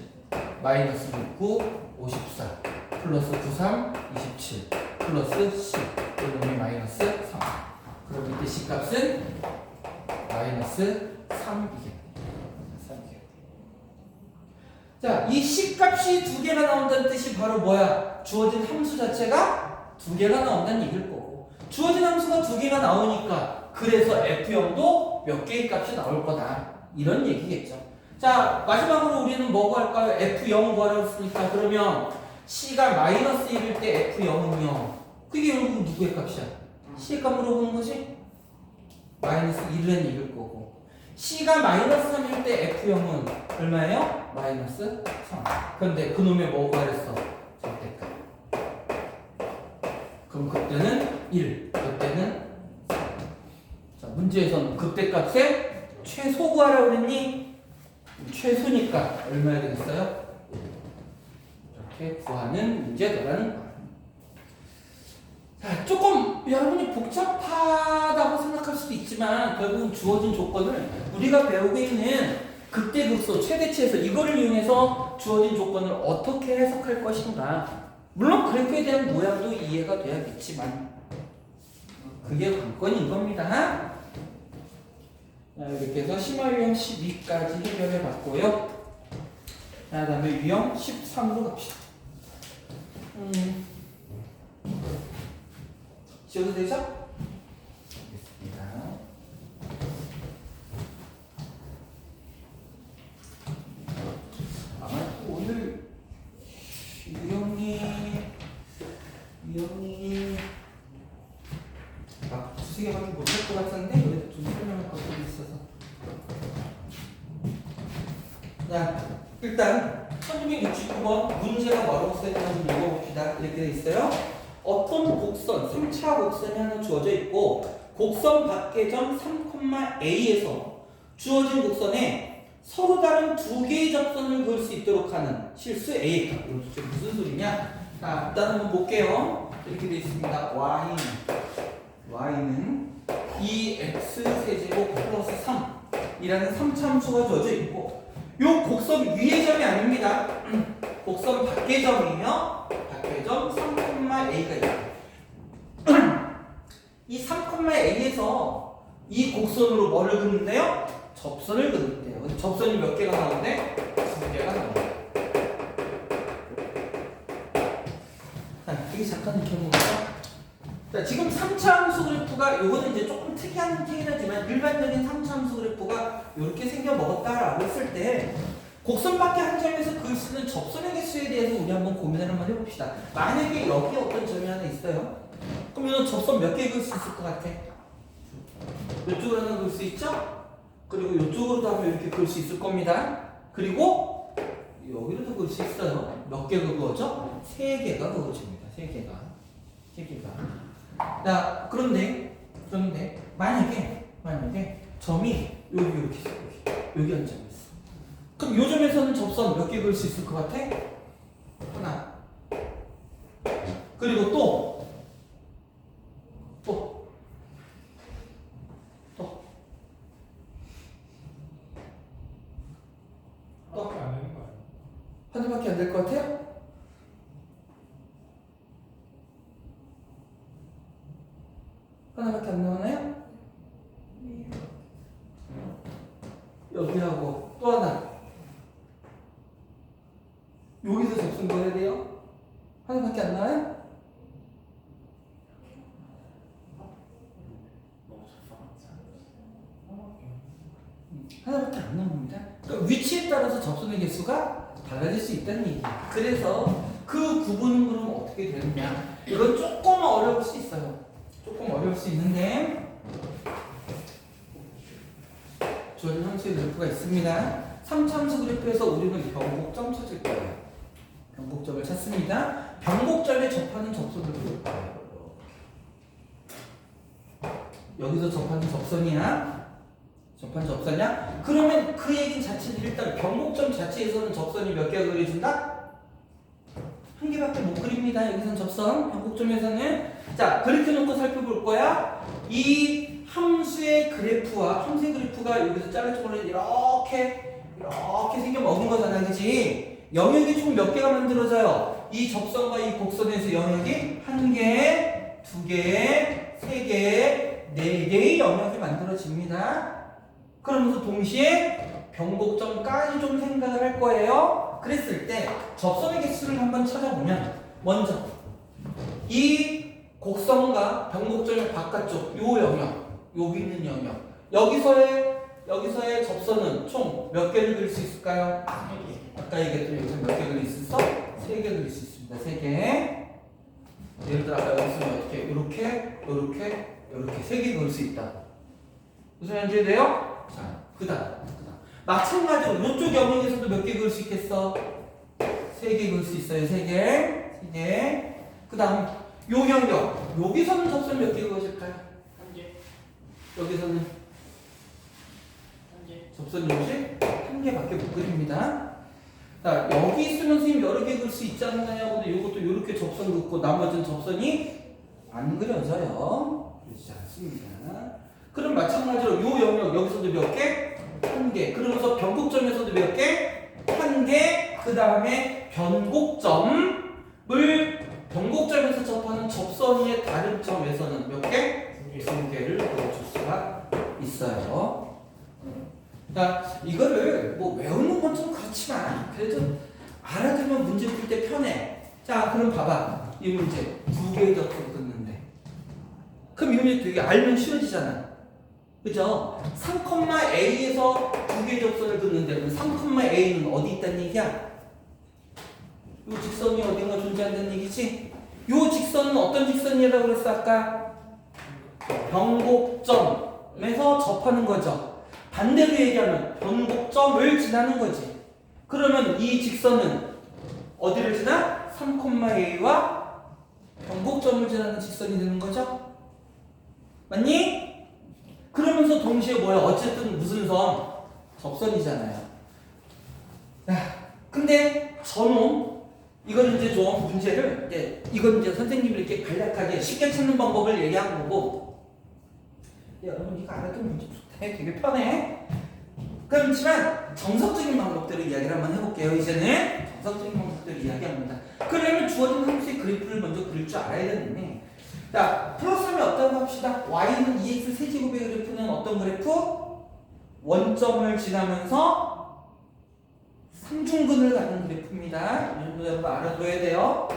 마이너스 69 54 플러스 93 27 플러스 C 이놈이 마이너스 3. 그럼 이때 C 값은 마이너스 3이겠네. 자, 이 C 값이 두 개가 나온다는 뜻이 바로 뭐야? 주어진 함수 자체가 두 개가 나온다는 얘기일 거고, 주어진 함수가 두 개가 나오니까 그래서 F0도 몇 개의 값이 나올 거다, 이런 얘기겠죠. 자, 마지막으로 우리는 뭐고 할까요? F0 구하라고 했으니까 그러면 C가 마이너스 1일 때 F0은요, 그게 결국 누구의 값이야? C의 값 물어보는 거지? 마이너스 1이라는 얘기일 거고, C가 마이너스 3일 때 F0은 얼마예요? 마이너스 3. 그런데 그놈의 뭐가 그랬어? 절대값. 그럼 그때는 1, 그때는 3. 자, 문제에서는 그때값의 최소 구하라고 그랬니? 최소니까 얼마야 되겠어요? 이렇게 구하는 문제더라는 거야. 자, 조금 여러분이 복잡하다고 생각할 수도 있지만 결국은 주어진 조건을 우리가 배우고 있는 극대 극소 최대치에서 이거를 이용해서 주어진 조건을 어떻게 해석할 것인가, 물론 그래프에 대한 모양도 이해가 돼야겠지만 그게 관건인 겁니다. 자, 이렇게 해서 심화 유형 12까지 해결해 봤고요. 자, 그 다음에 유형 13으로 갑시다. 지워도 되죠? 알겠습니다. 일단 1269번 문제가 뭐라고 써있는지 한번 읽어봅시다. 이렇게 돼 있어요. 어떤 곡선, 3차 곡선이 하나 주어져 있고 곡선 밖의 점 3,A에서 주어진 곡선에 서로 다른 두 개의 접선을 그을 수 있도록 하는 실수 A의 값. 이거 도대체 무슨 소리냐? 자, 일단 한번 볼게요. 이렇게 돼 있습니다. y는 2x 세제곱 플러스 3이라는 3차 함수가 주어져 있고 요 곡선 위의 점이 아닙니다. 곡선 밖의 점이며 밖의 점 3,A가 있다. 이 3,A에서 이 곡선으로 뭐를 그는데요? 접선을 그는데요. 근데 접선이 몇 개가 나오는데? 2개가 나옵니다. 자, 이게 잠깐 이렇게 한번 볼까요? 자, 지금 3차 함수 그래프가 요거는 이제 조금 특이한 하지만 일반적인 3차 함수 그래프가 이렇게 생겨 먹었다라고 했을 때 곡선 밖의 한 점에서 그을 수 있는 접선의 개수에 대해서 우리 한번 고민을 한번 해봅시다. 만약에 여기에 어떤 점이 하나 있어요. 그럼 이건 접선 몇 개 그을 수 있을 것 같아? 이쪽으로 하나 그을 수 있죠? 그리고 이쪽으로도 하면 이렇게 그을 수 있을 겁니다. 그리고 여기로도 그을 수 있어요. 몇 개가 그어져? 3개가 그어집니다. 3개가. 자, 그런데 만약에 점이 여기 이렇게 있어. 여기 한 점이 있어. 그럼 이 점에서는 접선 몇 개 그을 수 있을 것 같아? 하나. 그리고 또 하나밖에 안 될 것 같아요? 하나밖에 안 나오나요? 여기하고 또 하나. 여기서 접선 그어야 돼요? 하나밖에 안 나와요? 하나밖에 안 나옵니다. 그러니까 위치에 따라서 접선의 개수가 달라질 수 있다는 얘기예요. 그래서 그 구분은 그럼 어떻게 되느냐? 이건 조금 어려울 수 있어요. 조금 어려울 수 있는데 주어진 함수의 그래프가 있습니다. 3차 함수 그래프에서 우리는 변곡점 찾을 거예요. 변곡점을 찾습니다. 변곡점에 접하는 접선을 그릴 거예요. 여기서 접하는 접선이야? 접한 접선이야? 그러면 그 얘기는 자체는 일단 변곡점 자체에서는 접선이 몇 개가 그려진다? 한 개밖에 못 그립니다. 여기서는 접선, 변곡점에서는. 자, 그렇게 놓고 살펴볼 거야. 이 함수의 그래프가 여기서 잘라서 이렇게 생겨 먹은 거잖아, 그치? 영역이 총 몇 개가 만들어져요? 이 접선과 이 곡선에서 영역이 1개, 2개, 3개, 4개의 영역이 만들어집니다. 그러면서 동시에 변곡점까지 좀 생각을 할 거예요. 그랬을 때 접선의 개수를 한번 찾아보면 먼저 이 곡선과 변곡점의 바깥쪽 요 영역, 여기 있는 영역, 여기서의 접선은 총 몇 개를 그릴 수 있을까요? 아까 얘기했던 여기서 몇 개 그릴 수 있어? 3개 그릴 수 있습니다. 3개. 예를 들어 아까 여기서 어떻게 이렇게 3개 그릴 수 있다. 무슨 말인지 돼요? 자, 그다음. 마찬가지로 이쪽 영역에서도 몇 개 그릴 수 있겠어? 3개 그릴 수 있어요. 3개. 그다음 요 영역. 여기서는 접선 몇 개 그어질까요? 1개. 여기서는 1개. 접선 역시 1개밖에 못 그립니다. 자, 여기 있으면 선생님 여러 개 그릴 수 있지 않나요? 근데 이것도 이렇게 접선 긋고 나머지는 접선이 안 그려져요. 그렇지 않습니다. 그럼 마찬가지로 요 영역 여기서도 몇 개? 1개. 그러면서 변곡점에서도 몇 개? 1개. 그 다음에 변곡점에서 접하는 접선의 다른 점에서는 몇 개? 2개를 그려줄 수가 있어요. 자, 이거를 뭐 외우는 건 좀 그렇지만 그래도 알아두면 문제 풀 때 편해. 자, 그럼 봐봐. 이 문제 2개의 접선 긋는데. 그럼 이 문제 되게 알면 쉬워지잖아. 그죠? 3,A에서 2개의 접선을 긋는데 그럼 3,A는 어디 있다는 얘기야? 이 직선이 어딘가 존재한다는 얘기지? 이 직선은 어떤 직선이라고 그랬어 아까? 변곡점에서 접하는 거죠. 반대로 얘기하면 변곡점을 지나는 거지. 그러면 이 직선은 어디를 지나? 3,a와 변곡점을 지나는 직선이 되는 거죠? 맞니? 그러면서 동시에 뭐야? 어쨌든 무슨 선? 접선이잖아요. 야, 근데 저놈 이건 이제 좀 문제를 이건 이제 선생님이 이렇게 간략하게 쉽게 찾는 방법을 얘기한 거고, 여러분 이거 알아도 문제 좋다. 되게 편해. 그렇지만 정석적인 방법대로 이야기를 한번 해볼게요. 이제는 정석적인 방법대로 이야기합니다. 그러면 주어진 함수의 그래프를 먼저 그릴 줄 알아야 되는데, 자, 플러스하면 어떤 거 합시다. y는 2x 세제곱의 그래프는 어떤 그래프? 원점을 지나면서 상중근을 가는 그래프입니다. 이 정도 여러분 알아둬야 돼요.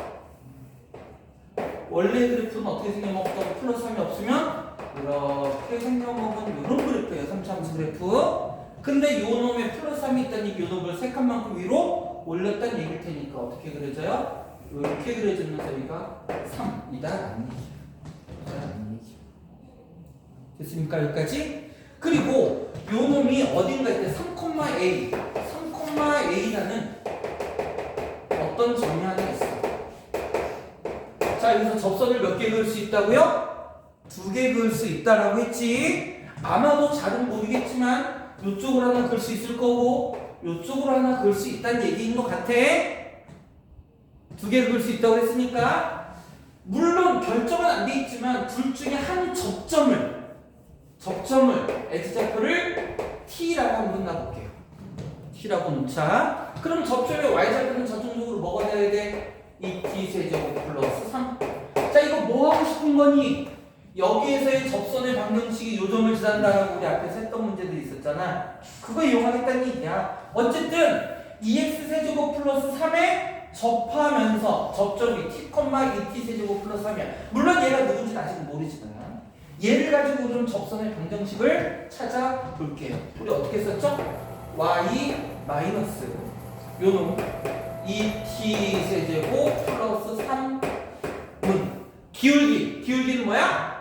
원래 그래프는 어떻게 생겨먹었다고 플러스함이 없으면 이렇게 생겨먹은 이런 그래프예요. 3차함수 그래프. 근데 요 놈에 플러스함이 있다니 요 놈을 세 칸만큼 위로 올렸다는 얘기일 테니까 어떻게 그려져요? 이렇게 그려지면서 여기가 3이다 라는 얘기죠. 됐습니까? 여기까지? 그리고 요 놈이 어딘가 있대. 3,a라는 어떤 점이 하나 있어. 자, 여기서 접선을 몇 개 그을 수 있다고요? 2개 그을 수 있다라고 했지. 아마도 잘은 모르겠지만 이쪽으로 하나 그을 수 있을 거고 이쪽으로 하나 그을 수 있다는 얘기인 것 같아. 2개 그을 수 있다고 했으니까, 물론 결정은 안 돼 있지만 둘 중에 한 접점을 x좌표를 t라고 한번 놔볼게요. t라고 놓자. 그럼 접점의 y좌표는 전통적으로 뭐가 돼야 돼? 2t 세제곱 플러스 3. 자, 이거 뭐 하고 싶은 거니? 여기에서의 접선의 방정식이 요 점을 지난다라고 우리 앞에서 했던 문제들이 있었잖아. 그거 이용하겠다는 얘기야. 어쨌든 2x 세제곱 플러스 3에 접하면서 접점이 t, 2t 세제곱 플러스 3이야. 물론 얘가 누군지는 아직 모르지만 얘를 가지고 좀 접선의 방정식을 찾아볼게요. 우리 어떻게 썼죠? y 마이너스 요놈 2t 세제곱 플러스 3은 기울기는 뭐야?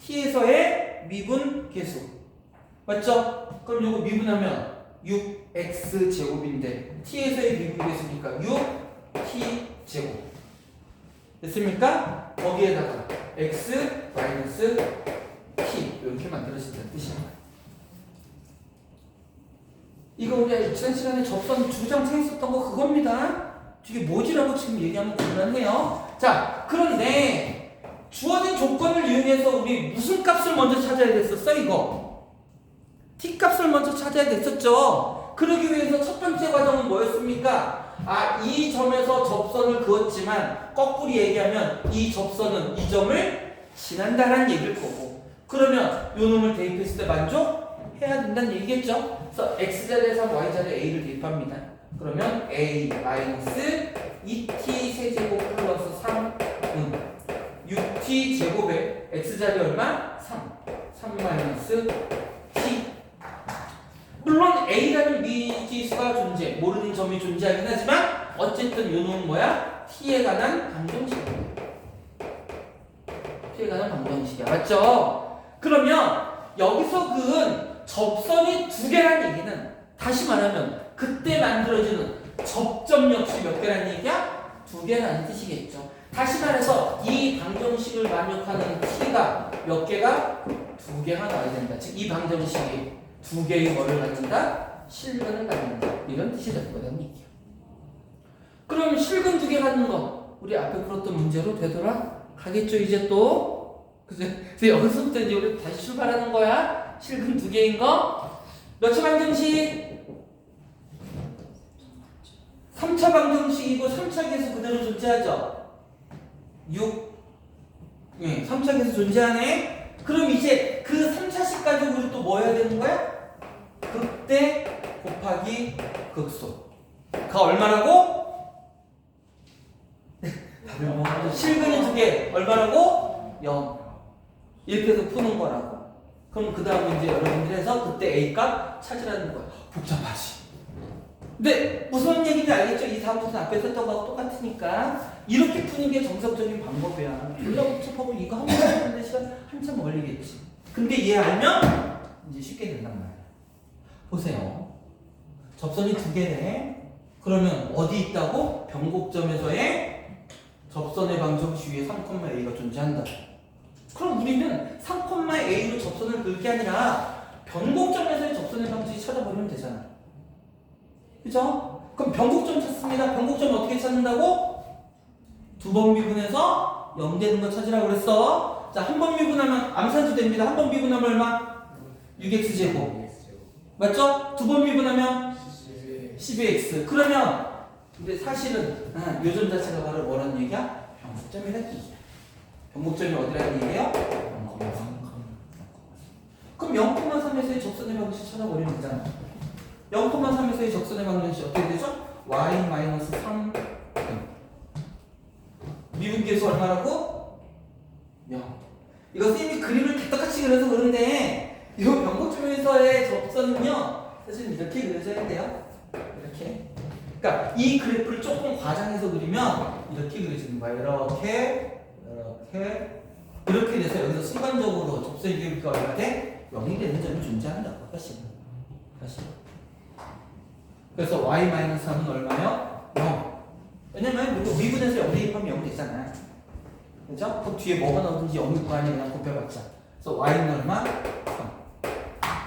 t에서의 미분 계수. 맞죠? 그럼 요거 미분하면 6x 제곱인데 t에서의 미분 계수니까 6t 제곱. 됐습니까? 거기에다가 x 마이너스 t 이렇게 만들어진다는 뜻이야. 이거 우리가 지난 시간에 접선 주장 생겼었던 거 그겁니다. 이게 뭐지라고 지금 얘기하면 곤란해요. 자, 그런데 주어진 조건을 이용해서 우리 무슨 값을 먼저 찾아야 됐었어? 이거 t 값을 먼저 찾아야 됐었죠. 그러기 위해서 첫 번째 과정은 뭐였습니까? 이 점에서 접선을 그었지만 거꾸로 얘기하면 이 접선은 이 점을 지난다라는 얘기일 거고, 그러면 요 놈을 대입했을 때 만족해야 된다는 얘기겠죠. 그래서 x자리에서 y자리에 a를 대입합니다. 그러면 a 마이너스 2t 세제곱 플러스 3은 6t 제곱에 x자리 얼마? 3 마이너스 t. 물론 a라는 미지수가 모르는 점이 존재하긴 하지만 어쨌든 요 놈은 뭐야? t에 관한 방정식이야. t에 관한 방정식이야. 맞죠? 그러면 여기서 그은 접선이 2개란 얘기는, 다시 말하면 그때 만들어지는 접점 역시 몇 개란 얘기야? 2개라는 뜻이겠죠. 다시 말해서 이 방정식을 만족하는 t가 몇 개가? 2개가 나와야 된다. 즉 이 방정식이 2개의 뭐를 갖는다? 실근을 갖는다. 이런 뜻이 될 거라는 얘기야. 그럼 실근 2개 갖는 거 우리 앞에 풀었던 문제로 되돌아가겠죠. 이제 또 그래서 여기서부터 이제 우리 다시 출발하는 거야. 실근 2개인 거. 몇 차 방정식? 3차 방정식이고 3차 계수 그대로 존재하죠. 6. 3차 계수 존재하네. 그럼 이제 그 3차식 가지고 우리 또 뭐 해야 되는 거야? 극대 곱하기 극소. 가 얼마라고? 실근이 2개 얼마라고? 0. 이렇게 해서 푸는 거라고. 그럼 그 다음에 이제 여러분들이 해서 그때 A 값 찾으라는 거야. 복잡하지. 근데 무슨 얘기인지 알겠죠? 이 다음부터는 앞에 썼던 거하고 똑같으니까 이렇게 푸는 게 정석적인 방법이야. 졸라 복잡하고 이거 한 번 하는데 시간 한참 걸리겠지. 근데 얘 알면 이제 쉽게 된단 말이야. 보세요. 접선이 2개네. 그러면 어디 있다고? 변곡점에서의 접선의 방정 주위에 3,a가 존재한다. 그럼 우리는 3,a로 접선을 그을 게 아니라 변곡점에서의 접선의 방정이 찾아버리면 되잖아. 그죠? 그럼 변곡점 찾습니다. 변곡점 어떻게 찾는다고? 두 번 미분해서 0 되는 거 찾으라고 그랬어. 자, 한 번 미분하면 암산도 됩니다. 한 번 미분하면 얼마? 6x제곱. 맞죠? 두 번 미분하면 12x. 그러면 근데 사실은 요점 자체가 바로 뭐라는 얘기야? 변곡점이라는 얘기야. 변곡점이 어디라는 얘기예요? 0,3. 그럼 0,3에서의 접선의 방정식 찾아버리면 되잖아. 0,3에서의 접선의 방정식 어떻게 되죠? y-3 미분계수 얼마라고? 0. 이거 선생님이 그림을 개떡같이 그려서 그런데 이 변곡점에서의 접선은요 사실 이렇게 그려져야 돼요. 이렇게. 그러니까 이 그래프를 조금 과장해서 그리면 이렇게 그려지는 거야. 이렇게 돼서 여기서 순간적으로 접선의 기울기가 얼마 돼? 0이 되는 점이 존재한다고. 사실. 그래서 y-3은 얼마요? 0. 왜냐면 이거 미분해서 0 대입하면 0 되잖아. 그죠? 그 뒤에 뭐가 나오든지 0일 거 아니야. 그냥 곱해봤자. 그래서 y는 얼마? 3.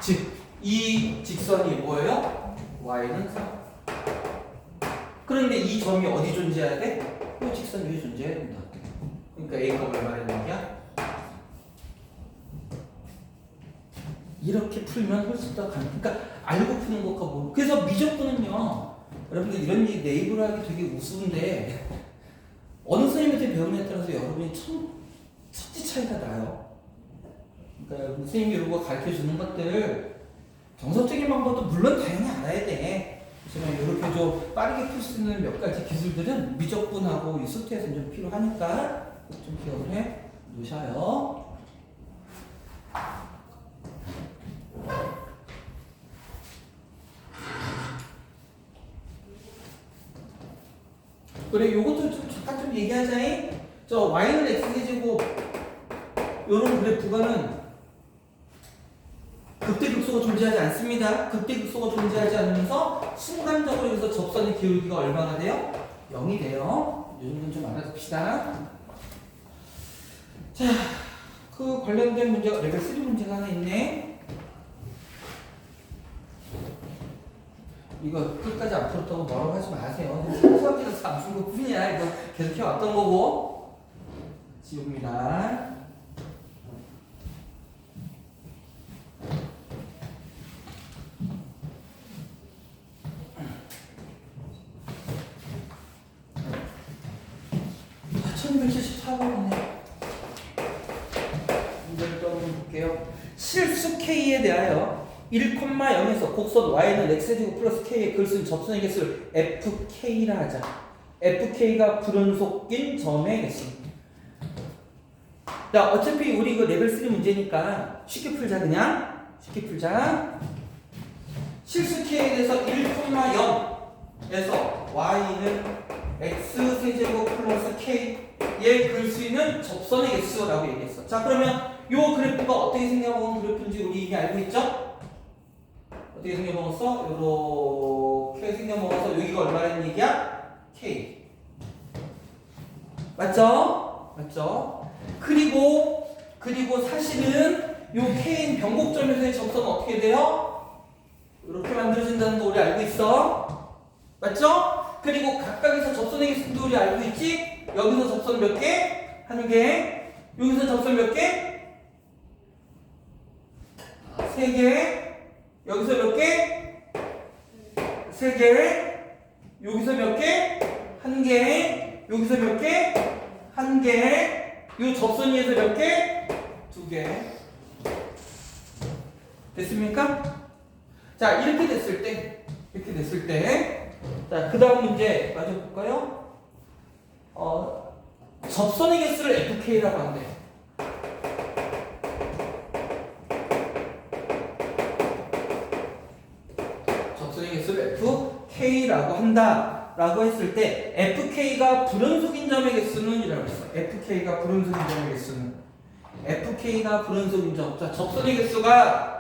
즉, 이 직선이 뭐예요? y는 3. 그런데 이 점이 어디 존재해야 돼? 이 직선 위에 존재해야 된다. 그러니까 a가 얼마라는 얘기야? 이렇게 풀면 훨씬 더 그러니까 알고 푸는 것과 모르고. 그래서 미적분은요. 여러분들 이런 얘기 내 입으로 하기 되게 우스운데 어느 선생님한테 배우냐에 따라서 여러분이 천지 차이가 나요. 그러니까 선생님이 이런 거 가르쳐 주는 것들 정석적인 방법도 물론 당연히 알아야 돼. 하지만 이렇게 좀 빠르게 풀 수 있는 몇 가지 기술들은 미적분하고 이 수트에서 좀 필요하니까 좀 기억을 해 놓으셔요. 그래, 요것도 좀 잠깐 좀 얘기하자잉. 저 y는 x제곱 요런 그래프가는 극대극소가 존재하지 않습니다. 극대극소가 존재하지 않으면서 순간적으로 여기서 접선의 기울기가 얼마나 돼요? 0이 돼요. 이 정도는 좀 알아둡시다. 자, 그 관련된 문제가 레벨 3 문제가 하나 있네. 이거 끝까지 안 풀었다고 뭐라고 하지 마세요. 수학에서 안 푼 것 뿐이야. 이거 계속 해왔던 거고. 지웁니다. 아, 1274번이네. 문제를 또 한번 볼게요. 실수 K에 대하여 1,0에서 곡선 y는 x제곱 플러스 k의 글쓴 접선의 개수를 fk라 하자. fk가 불연속인 점의 개수. 자, 어차피 우리 이거 레벨 3 문제니까 쉽게 풀자. 그냥 쉽게 풀자. 실수 k에 대해서 1,0에서 y는 x세제곱 플러스 k의 글쓰이는 접선의 개수라고 얘기했어. 자, 그러면 요 그래프가 어떻게 생겨먹은 그래프인지 우리 이미 알고 있죠? 어떻게 생겨먹었어? 요렇게 생겨먹어서 여기가 얼마라는 얘기야? K. 맞죠? 맞죠? 그리고 사실은 요 K인 변곡점에서의 접선은 어떻게 돼요? 이렇게 만들어진다는 거 우리 알고 있어. 맞죠? 그리고 각각에서 접선의 개수도 우리 알고 있지? 여기서 접선 몇 개? 한 개. 여기서 접선 몇 개? 세 개. 여기서 몇 개? 세 개. 여기서 몇 개? 한 개. 여기서 몇 개? 한 개. 요 접선 위에서 몇 개? 두 개. 됐습니까? 자, 이렇게 됐을 때, 자, 그 다음 문제 마저 볼까요? 접선의 개수를 FK라고 한대. 접선의 개수를 FK라고 한다라고 했을 때 FK가 불연속인 점의 개수는 이라고 했어. FK가 불연속인 점의 개수는 FK가 불연속인 점. 자, 접선의 개수가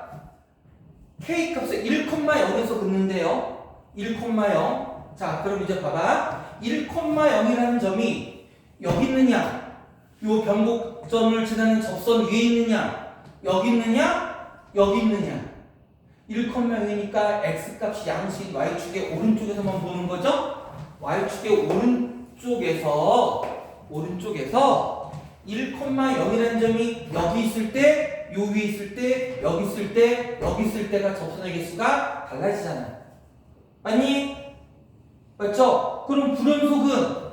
K 값을 1,0에서 긋는데요. 1,0. 자, 그럼 이제 봐봐. 1,0이라는 점이 여기 있느냐? 요 변곡점을 지나는 접선 위에 있느냐? 여기 있느냐? 여기 있느냐? 1,0이니까 x값이 양수인 y축의 오른쪽에서만 보는 거죠? y축의 오른쪽에서 1,0이라는 점이 여기 있을 때, 요 위에 있을 때, 여기 있을 때, 여기 있을 때가 접선의 개수가 달라지잖아. 아니? 맞죠? 그럼 불연속은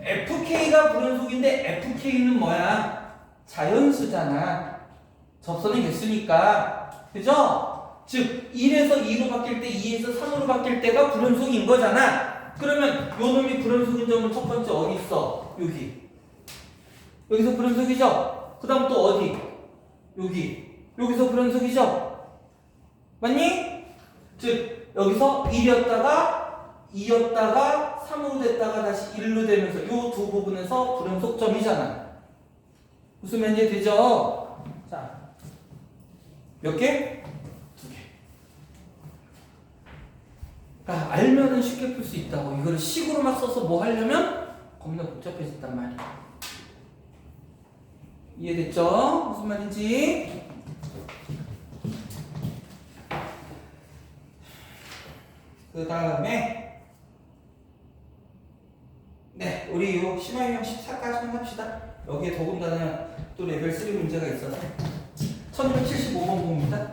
FK가 불연속인데 FK는 뭐야? 자연수잖아. 접선의 개수니까. 그죠? 즉 1에서 2로 바뀔 때 2에서 3으로 바뀔 때가 불연속인 거잖아. 그러면 요 놈이 불연속인 점은 첫 번째 어디 있어? 여기. 여기서 불연속이죠? 그 다음 또 어디? 여기서 불연속이죠? 맞니? 즉 여기서 1이었다가 2였다가 3으로 됐다가 다시 1로 되면서 이 두 부분에서 불연속점이잖아. 무슨 말인지 되죠? 자, 몇 개? 2개. 그러니까 알면은 쉽게 풀 수 있다고. 이거를 식으로 막 써서 뭐 하려면 겁나 복잡해졌단 말이야. 이해됐죠? 무슨 말인지? 그 다음에 네, 우리 요 심화유형 14까지만 합시다. 여기에 더군다나 또 레벨 3 문제가 있어서 1275번 봅니다.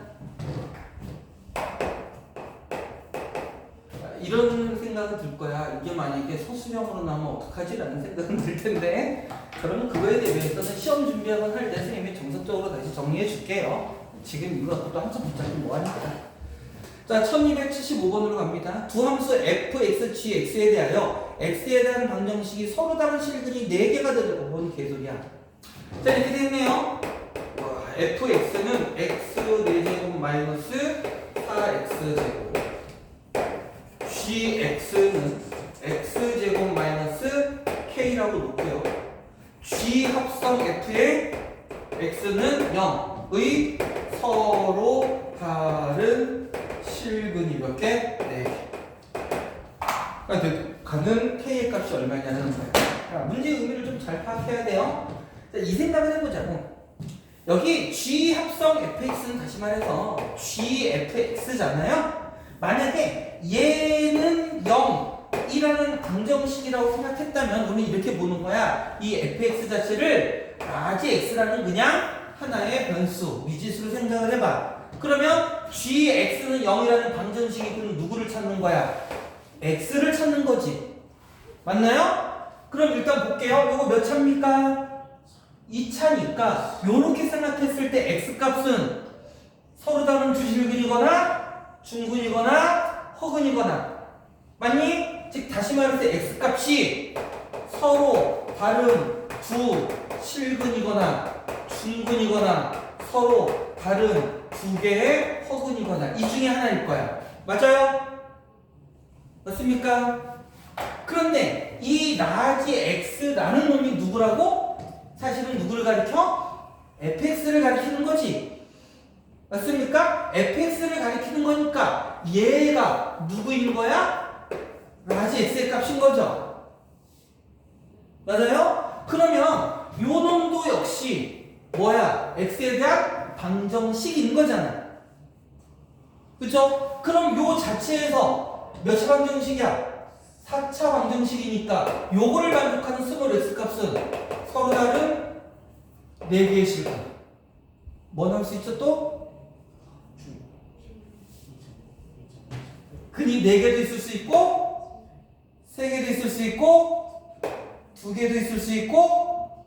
이런 생각은 들 거야. 이게 만약에 소수형으로 나오면 어떡하지? 라는 생각은 들 텐데, 그러면 그거에 대해서는 시험 준비학을 할 때 선생님이 정석적으로 다시 정리해 줄게요. 지금 이거 갖고 또 한참 붙잡기 뭐하니까. 자, 1275번으로 갑니다. 두 함수 fx, gx에 대하여 x에 대한 방정식이 서로 다른 실근이 4개가 되도록. 뭔 개소리야. 자, 이렇게 되겠네요. fx는 x 4제곱 마이너스 4x제곱, gx는 x제곱 마이너스 k라고 놓고요. g 합성 f의 x는 0의 서로 다른 실근이 몇 개? 4개. 그러니까 가는 k의 값이 얼마냐는 거예요. 자, 문제의 의미를 좀 잘 파악해야 돼요. 자, 이 생각을 해보자고. 여기 g 합성 fx는 다시 말해서 gfx잖아요. 만약에 얘는 0이라는 방정식이라고 생각했다면 우리는 이렇게 보는 거야. 이 fx 자체를 라지 x라는 그냥 하나의 변수, 미지수로 생각을 해봐. 그러면 gx는 0이라는 방정식이 그럼 누구를 찾는 거야? x를 찾는 거지. 맞나요? 그럼 일단 볼게요. 이거 몇 차입니까? 2차니까 요렇게 생각했을 때 x값은 서로 다른 주실근이거나 중근이거나 허근이거나, 맞니? 즉 다시 말해서 x값이 서로 다른 두 실근이거나 중근이거나 서로 다른 두 개의 허근이거나 이 중에 하나일 거야. 맞아요? 맞습니까? 그런데 이 라지 x라는 놈이 누구라고? 사실은 누구를 가리켜? fx를 가리키는 거지. 맞습니까? fx를 가리키는 거니까 얘가 누구인 거야? 라지 x의 값인 거죠. 맞아요? 그러면 요 놈도 역시 뭐야? x에 대한 방정식인 거잖아. 그죠? 그럼 요 자체에서 몇 차 방정식이야? 4차 방정식이니까 요거를 만족하는 스몰 x 값은 서로 다른 4개의 실근. 뭐 나올 수 있죠 또? 근이 4개도 있을 수 있고 3개도 있을 수 있고 2개도 있을 수 있고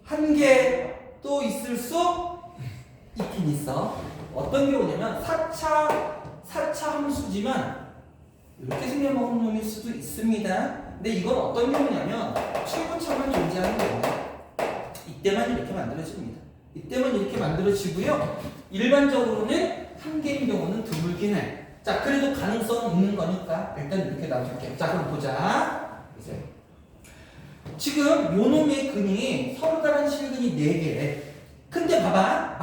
1개도 있을 수 있긴 있어. 어떤 경우냐면 4차 함수지만 이렇게 생겨먹은 놈일 수도 있습니다. 근데 이건 어떤 경우냐면 최고차만 존재하는 경우예요. 이때만 이렇게 만들어집니다. 이때만 이렇게 만들어지고요. 일반적으로는 1개인 경우는 드물긴 해. 자, 그래도 가능성은 있는 거니까 일단 이렇게 놔둘게요. 자, 그럼 보자. 이제 지금 요 놈의 근이 서로 다른 실근이 4개. 근데 봐봐.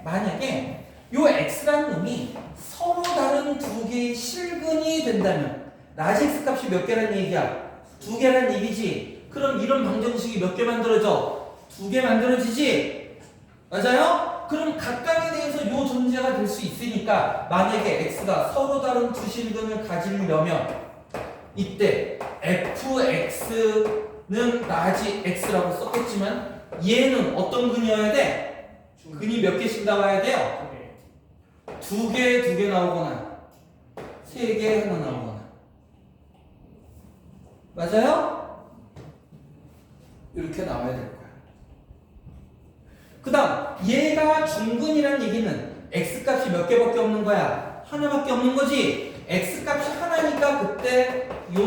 만약에 요 x라는 놈이 서로 다른 2개의 실근이 된다면, 라지 x 값이 몇 개란 얘기야? 2개란 얘기지. 그럼 이런 방정식이 몇 개 만들어져? 2개 만들어지지? 맞아요? 그럼 각각에 대해서 요 존재가 될 수 있으니까 만약에 x가 서로 다른 두 실근을 가지려면 이때 fx는 라지 x라고 썼겠지만 얘는 어떤 근이어야 돼? 근이 몇 개씩 나와야 돼요? 2개, 2개 나오거나 3개 하나 나오거나. 맞아요? 이렇게 나와야 될 거야. 그 다음 얘가 중근이라는 얘기는 x값이 몇 개밖에 없는 거야? 하나밖에 없는 거지. x값이 하나니까 그때 요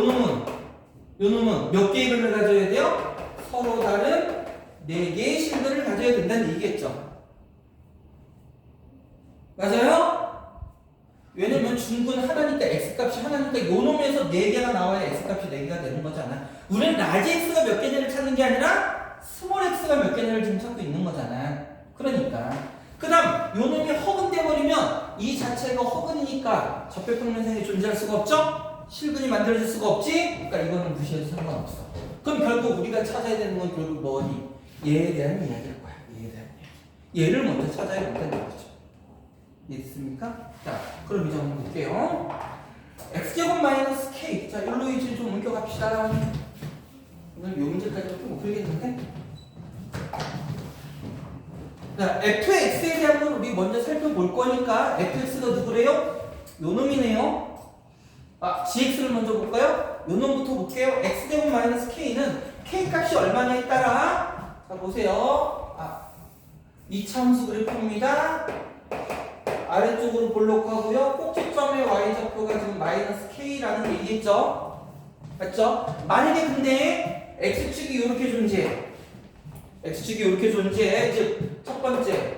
놈은 몇 개의 근을 가져야 돼요? 서로 다른 4개의 실근을 가져야 된다는 얘기겠죠. 맞아요? 왜냐면 중근 하나니까 x값이 하나니까 요 놈에서 4개가 나와야 x값이 4개가 되는 거잖아. 우리는 라지 x가 몇 개냐를 찾는 게 아니라 스몰 x가 몇 개냐를 지금 찾고 있는 거잖아. 그러니까 그 다음 요 놈이 허근돼 버리면 이 자체가 허근이니까 적별평면상에 존재할 수가 없죠? 실근이 만들어질 수가 없지? 그러니까 이거는 무시해도 상관없어. 그럼 결국 우리가 찾아야 되는 건 결국 뭐니? 얘에 대한 이야기일 거야. 얘에 대한 이야기. 얘를 먼저 찾아야 된다는 거죠. 이해됐습니까? 자, 그럼 이제 한번 볼게요. x제곱 마이너스 k. 자, 일로 이제 좀 옮겨갑시다. 오늘 요 문제까지밖에 못 풀겠는데? 자, fx에 대한 건 우리 먼저 살펴볼 거니까 fx가 누구래요? 요 놈이네요. gx를 먼저 볼까요? 요 놈부터 볼게요. x제곱 마이너스 k는 k 값이 얼마냐에 따라 자, 보세요. 이참수 그래프입니다. 아래쪽으로 볼록하고요. 꼭지점의 y좌표가 지금 마이너스 k라는 얘기겠죠? 맞죠? 만약에 근데 x축이 이렇게 존재해. x축이 이렇게 존재해. 즉, 첫 번째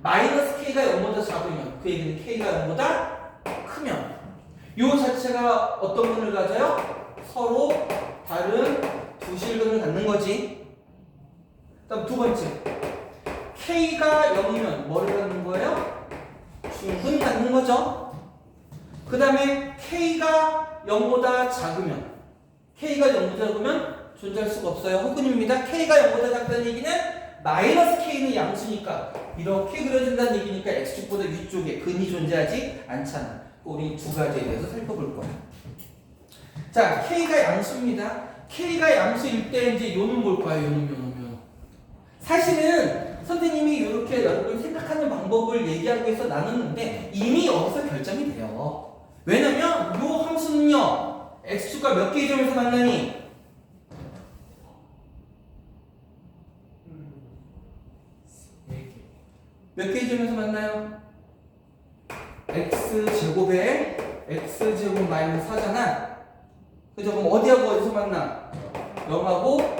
마이너스 k가 0보다 작으면 그 얘기는 k가 0보다 크면 요 자체가 어떤 근을 가져요? 서로 다른 두 실근을 갖는 거지. 다음 두 번째 k가 0이면 뭐를 갖는 거예요? 중근 갖는 거죠. 그 다음에 k가 0보다 작으면 존재할 수가 없어요. 허근입니다. k가 0보다 작다는 얘기는 마이너스 k는 양수니까 이렇게 그려진다는 얘기니까 x축보다 위쪽에 근이 존재하지 않잖아. 우리 두 가지에 대해서 살펴볼 거야. 자, k가 양수입니다. k가 양수일 때 이제 요는 볼 거야. 요놈. 사실은 선생님이 이렇게 여러분 생각하는 방법을 얘기하기 위해서 나눴는데 이미 여기서 결정이 돼요. 왜냐면 요 함수는요 x축과 몇 개의 점에서 만나니? 몇 개의 점에서 만나요? x제곱에 x제곱 마이너스 4잖아. 그죠? 그럼 어디하고 어디서 만나? 0하고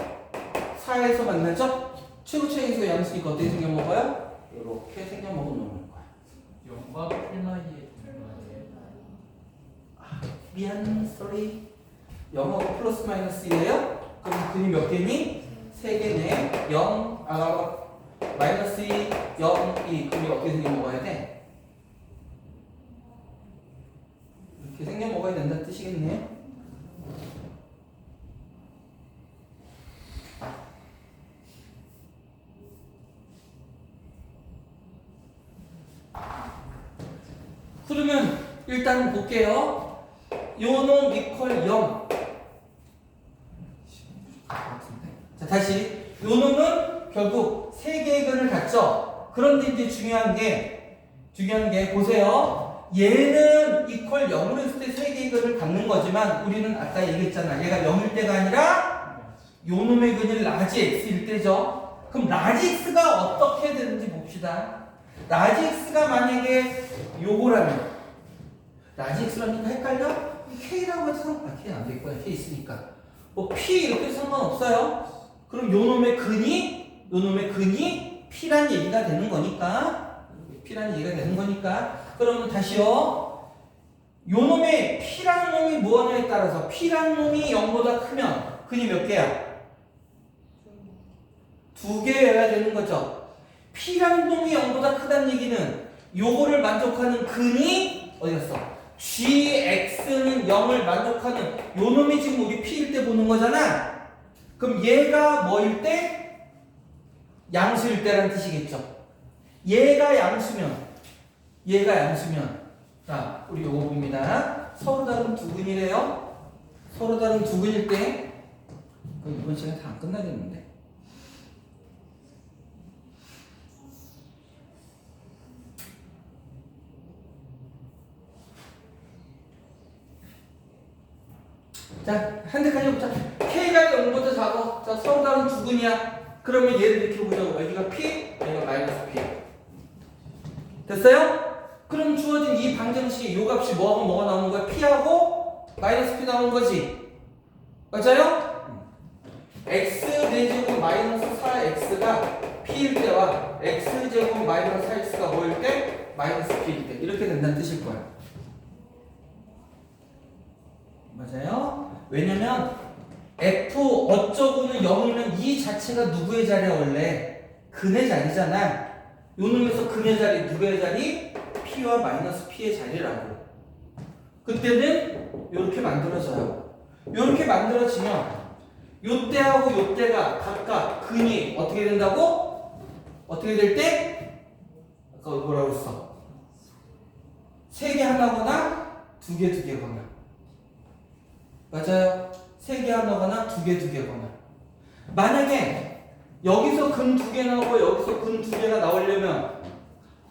4에서 만나죠? 최고차에서 양수니까 어떻게 생겨먹어요? 이렇게 생겨먹어 놓는 거야. 0과 8 나이에 미안, sorry. 0하고 플러스 마이너스예요? 그럼 근이 몇 개니? 3개네. 0, 마이너스 2, 0, 2. 근이 어떻게 생겨먹어야 돼? 이렇게 생겨먹어야 된다는 뜻이겠네요. 그러면 일단 볼게요. 요놈 이퀄 0. 자, 다시 요놈은 결국 3개의 근을 갖죠. 그런데 이제 중요한 게 보세요. 얘는 이퀄 0으로 했을 때 3개의 근을 갖는 거지만 우리는 아까 얘기했잖아. 얘가 0일 때가 아니라 요놈의 근이 라지 x일 때죠. 그럼 라지 x가 어떻게 되는지 봅시다. 라지 x가 만약에 요거라면 라지 x라니까 헷갈려? k라고 해서 k는 안 되겠구나. k 있으니까 뭐 p 이렇게 해도 상관없어요. 그럼 요놈의 근이 p란 얘기가 되는 거니까 그러면 다시요. 요놈의 p라는 놈이 무엇냐에 따라서 p라는 놈이 0보다 크면 근이 몇 개야? 2개여야 되는 거죠. p라는 놈이 0보다 크다는 얘기는 요거를 만족하는 근이 어디 갔어? gx는 0을 만족하는 요 놈이 지금 우리 p일 때 보는 거잖아. 그럼 얘가 뭐일 때? 양수일 때라는 뜻이겠죠. 얘가 양수면 자 우리 요거 봅니다. 서로 다른 두근이래요. 서로 다른 두근일 때 그럼 이번 시간 다 안 끝나겠는데. 자, 한 대까지 해보자. K가 0보다 작아. 자, 서로 다른 두근이야. 그러면 얘를 이렇게 보자고. 여기가 P, 여기가 마이너스 P. 됐어요? 그럼 주어진 이 방정식, 요 값이 뭐하고 뭐가 나오는 거야? P하고 마이너스 P 나오는 거지. 맞아요? X제곱 마이너스 4X가 P일 때와 X제곱 마이너스 4X가 뭐일 때? 마이너스 P일 때. 이렇게 된다는 뜻일 거야. 맞아요? 왜냐면 F 어쩌고는 0이면 이 자체가 누구의 자리야 원래? 근의 자리잖아. 요 놈에서 근의 자리 누구의 자리? P와 마이너스 P의 자리라고. 그때는 요렇게 만들어져요. 요렇게 만들어지면 요때하고 요때가 각각 근이 어떻게 된다고? 어떻게 될 때? 아까 뭐라고 했어? 3개 하나거나 2개 2개거나. 맞아요. 3개 하나거나 2개 2개거나. 만약에 여기서 근 2개 나오고 여기서 근 2개가 나오려면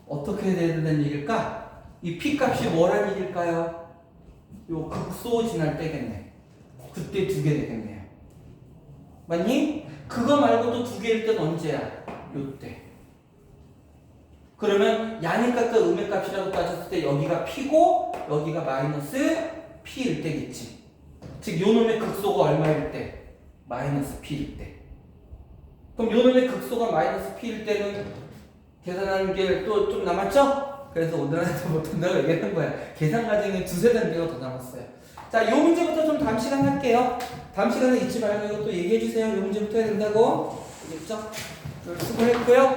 어떻게 해야 된다는 얘기일까? 이 P 값이 뭐란 얘기일까요? 요 극소 지날 때겠네. 그때 2개 되겠네요. 맞니? 그거 말고 또 2개일 땐 언제야? 요때. 그러면 양의 값과 음의 값이라고 따졌을 때 여기가 P고 여기가 마이너스 P일 때겠지. 즉 요놈의 극소가 얼마일 때? 마이너스 P일 때. 그럼 요놈의 극소가 마이너스 P일 때는 계산하는 게 또 좀 남았죠? 그래서 오늘한테 못한다고 얘기했던 거야. 계산 과정에 2-3단계가 더 남았어요. 자, 요 문제부터 좀 다음 시간 할게요. 다음 시간에 잊지 말고 이것도 얘기해주세요. 요 문제부터 해야 된다고. 알겠죠? 수고했고요.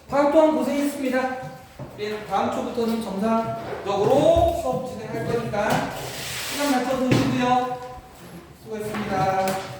방학 동안 고생했습니다. 다음 초부터는 정상적으로 수업 진행할 거니까 시간 맞춰서 오시고요. 수고했습니다.